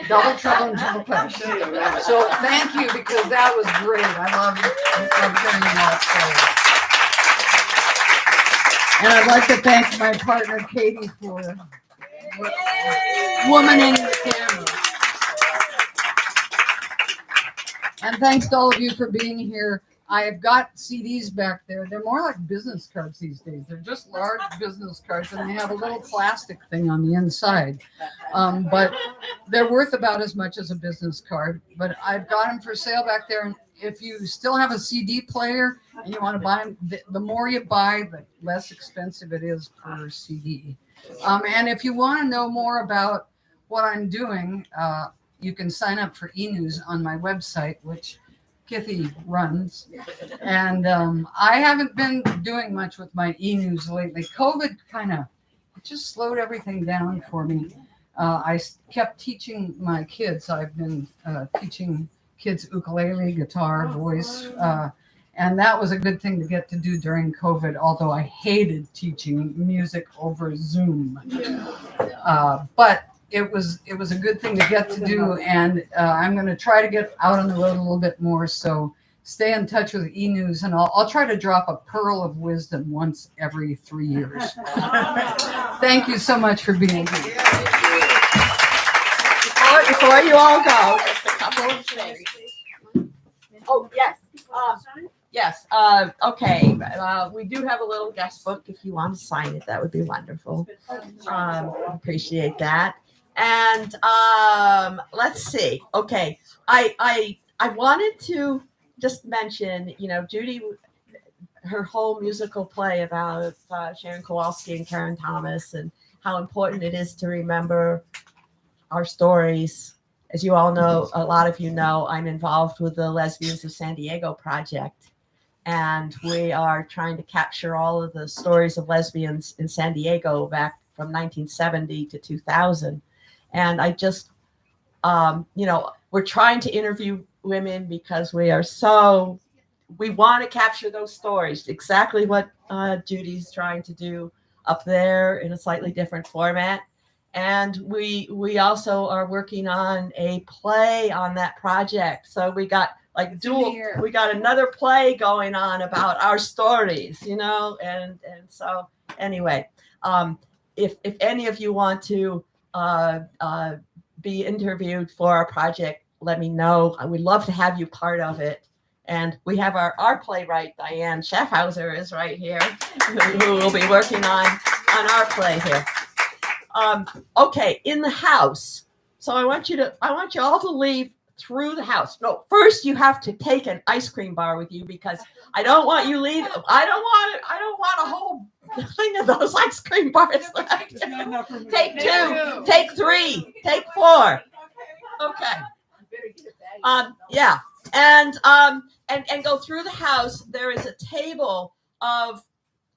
[SPEAKER 5] Double trouble and triple clefs. So thank you, because that was great. I love hearing that story. And I'd like to thank my partner Katie for womaning the camera. And thanks to all of you for being here. I have got CDs back there. They're more like business cards these days. They're just large business cards, and they have a little plastic thing on the inside. But they're worth about as much as a business card. But I've got them for sale back there. And if you still have a CD player and you want to buy them, the more you buy, the less expensive it is per CD. And if you want to know more about what I'm doing, you can sign up for e-news on my website, which Kithy runs. And I haven't been doing much with my e-news lately. COVID kind of just slowed everything down for me. I kept teaching my kids. I've been teaching kids ukulele, guitar, voice, and that was a good thing to get to do during COVID, although I hated teaching music over Zoom. But it was a good thing to get to do, and I'm going to try to get out on the road a little bit more. So stay in touch with e-news, and I'll try to drop a pearl of wisdom once every 3 years. Thank you so much for being here.
[SPEAKER 1] Before you all go, just a couple of things. Oh, yes. Yes. Okay. We do have a little guest book. If you want to sign it, that would be wonderful. Appreciate that. And let's see. Okay. I wanted to just mention, Judy, her whole musical play about Sharon Kowalski and Karen Thomas, and how important it is to remember our stories. As you all know, a lot of you know, I'm involved with the Lesbians of San Diego project, and we are trying to capture all of the stories of lesbians in San Diego back from 1970 to 2000. And I just, we're trying to interview women because we want to capture those stories, exactly what Judy's trying to do up there in a slightly different format. And we also are working on a play on that project. So we got we got another play going on about our stories, and so anyway, if any of you want to be interviewed for our project, let me know. I would love to have you part of it. And we have our playwright, Diane Schaffhauser, is right here, who will be working on our play here. Okay, in the house. So I want you all to leave through the house. No, first you have to take an ice cream bar with you, because I don't want you leave. I don't want a whole thing of those ice cream bars left. Take 2, take 3, take 4. Okay. Yeah. And go through the house. There is a table of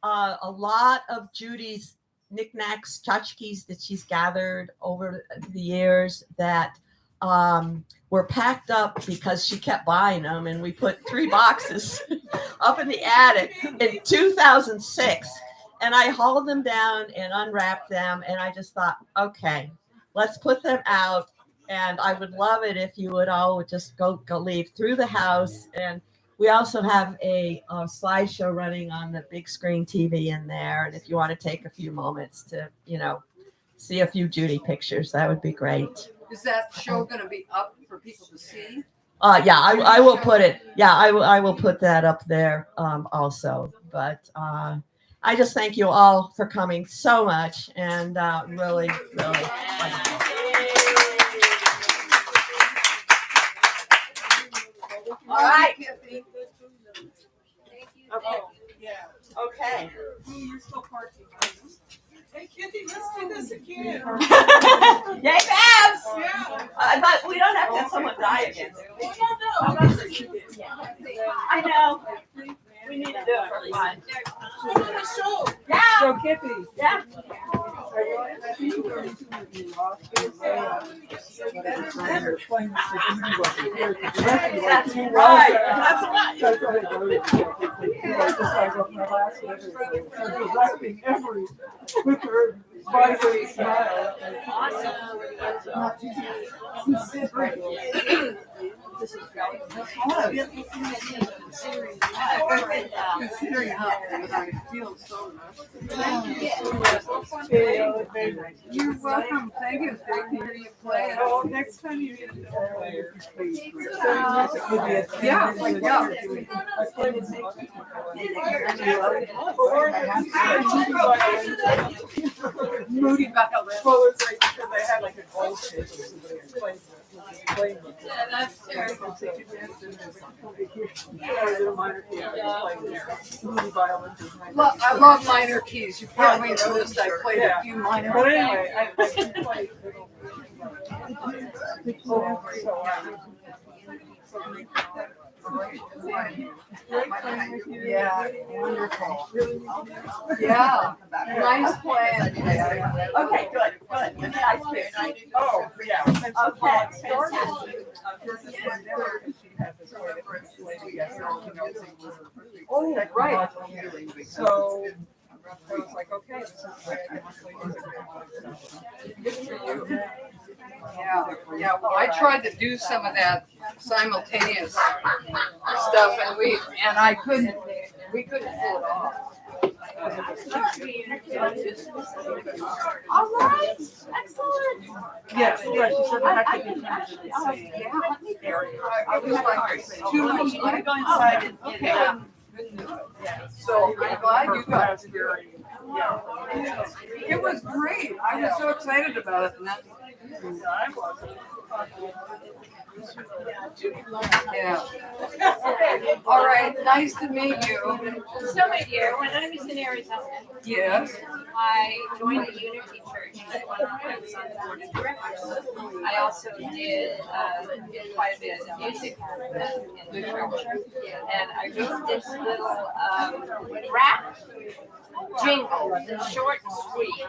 [SPEAKER 1] a lot of Judy's knickknacks, tchotchkes that she's gathered over the years that were packed up because she kept buying them, and we put 3 boxes up in the attic in 2006, and I hauled them down and unwrapped them, and I just thought, okay, let's put them out, and I would love it if you would all just go leave through the house. And we also have a slideshow running on the big screen TV in there. And if you want to take a few moments to, see a few Judy pictures, that would be great.
[SPEAKER 4] Is that show going to be up for people to see?
[SPEAKER 1] Yeah, I will put it. Yeah, I will put that up there also. But I just thank you all for coming so much, and really, really wonderful. All right.
[SPEAKER 6] Thank you.
[SPEAKER 1] Okay. Okay.
[SPEAKER 6] You're still parking. Hey, Kitty, let's do this again.
[SPEAKER 1] Yay, Babs!
[SPEAKER 6] Yeah.
[SPEAKER 1] But we don't have to have someone die.
[SPEAKER 3] die again. I know. We need to do it for fun. Yeah.
[SPEAKER 4] So Kippy.
[SPEAKER 3] Yeah. That's right. That's right.
[SPEAKER 4] Considering how I feel so You're welcome. Thank you. Great to hear you play.
[SPEAKER 6] Oh, next time you get a player, please.
[SPEAKER 4] Yeah, yeah. Moody Valley.
[SPEAKER 6] Well, it's like because they had like a gold shape or somebody playing with it.
[SPEAKER 2] Yeah, that's terrible.
[SPEAKER 4] I love minor keys. You probably noticed I played a few minor.
[SPEAKER 6] But anyway, I can play.
[SPEAKER 4] Yeah, wonderful. Yeah, nice plan.
[SPEAKER 3] Okay, good. Nice pick.
[SPEAKER 6] Oh, yeah.
[SPEAKER 3] Okay.
[SPEAKER 4] Oh, right.
[SPEAKER 6] So I was like, okay, this is like
[SPEAKER 4] Yeah. Well, I tried to do some of that simultaneous stuff, and we couldn't pull it off.
[SPEAKER 3] All right. Excellent.
[SPEAKER 6] yes, she said I have to be
[SPEAKER 4] I was like, too much.
[SPEAKER 3] I go inside and
[SPEAKER 4] Okay. So I'm glad you got here. It was great. I was so excited about it. And that, yeah. All right. Nice to meet you.
[SPEAKER 7] So, my dear, when I was in Arizona,
[SPEAKER 4] Yes.
[SPEAKER 7] I joined the Unity Church. I was on the board of directors. I also did quite a bit of music in the church. And I wrote this little rap jingle, short and sweet.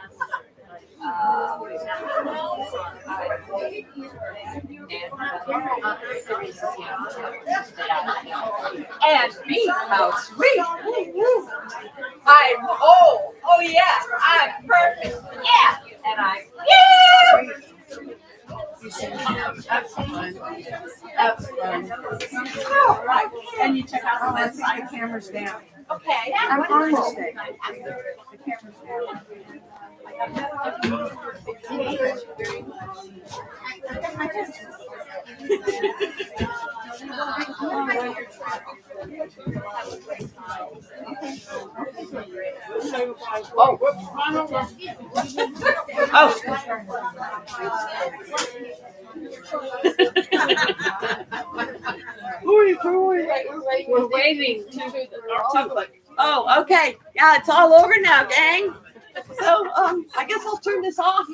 [SPEAKER 7] And be how sweet. I'm old. Oh yeah, I'm perfect. Yeah, and I'm
[SPEAKER 4] That's fun. That's fun.
[SPEAKER 3] All right. And you check out the website.
[SPEAKER 4] The camera's down.
[SPEAKER 7] okay.
[SPEAKER 4] I'm on mistake.
[SPEAKER 6] Oh, whoops.
[SPEAKER 2] We're waving to the public.
[SPEAKER 1] Oh, okay. Yeah, it's all over now, gang. So, I guess I'll turn this off.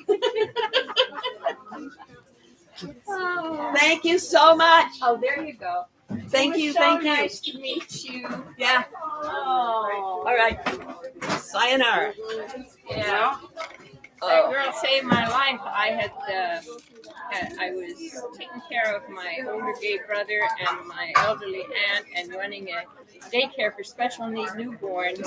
[SPEAKER 1] Thank you so much.
[SPEAKER 7] Oh, there you go.
[SPEAKER 1] Thank you.
[SPEAKER 7] So
[SPEAKER 1] Thank you.
[SPEAKER 7] nice to meet you.
[SPEAKER 1] Yeah.
[SPEAKER 7] Oh,
[SPEAKER 1] All right. Sayonara.
[SPEAKER 7] yeah. That girl saved my life. I was taking care of my older gay brother and my elderly aunt and running a daycare for special need newborns.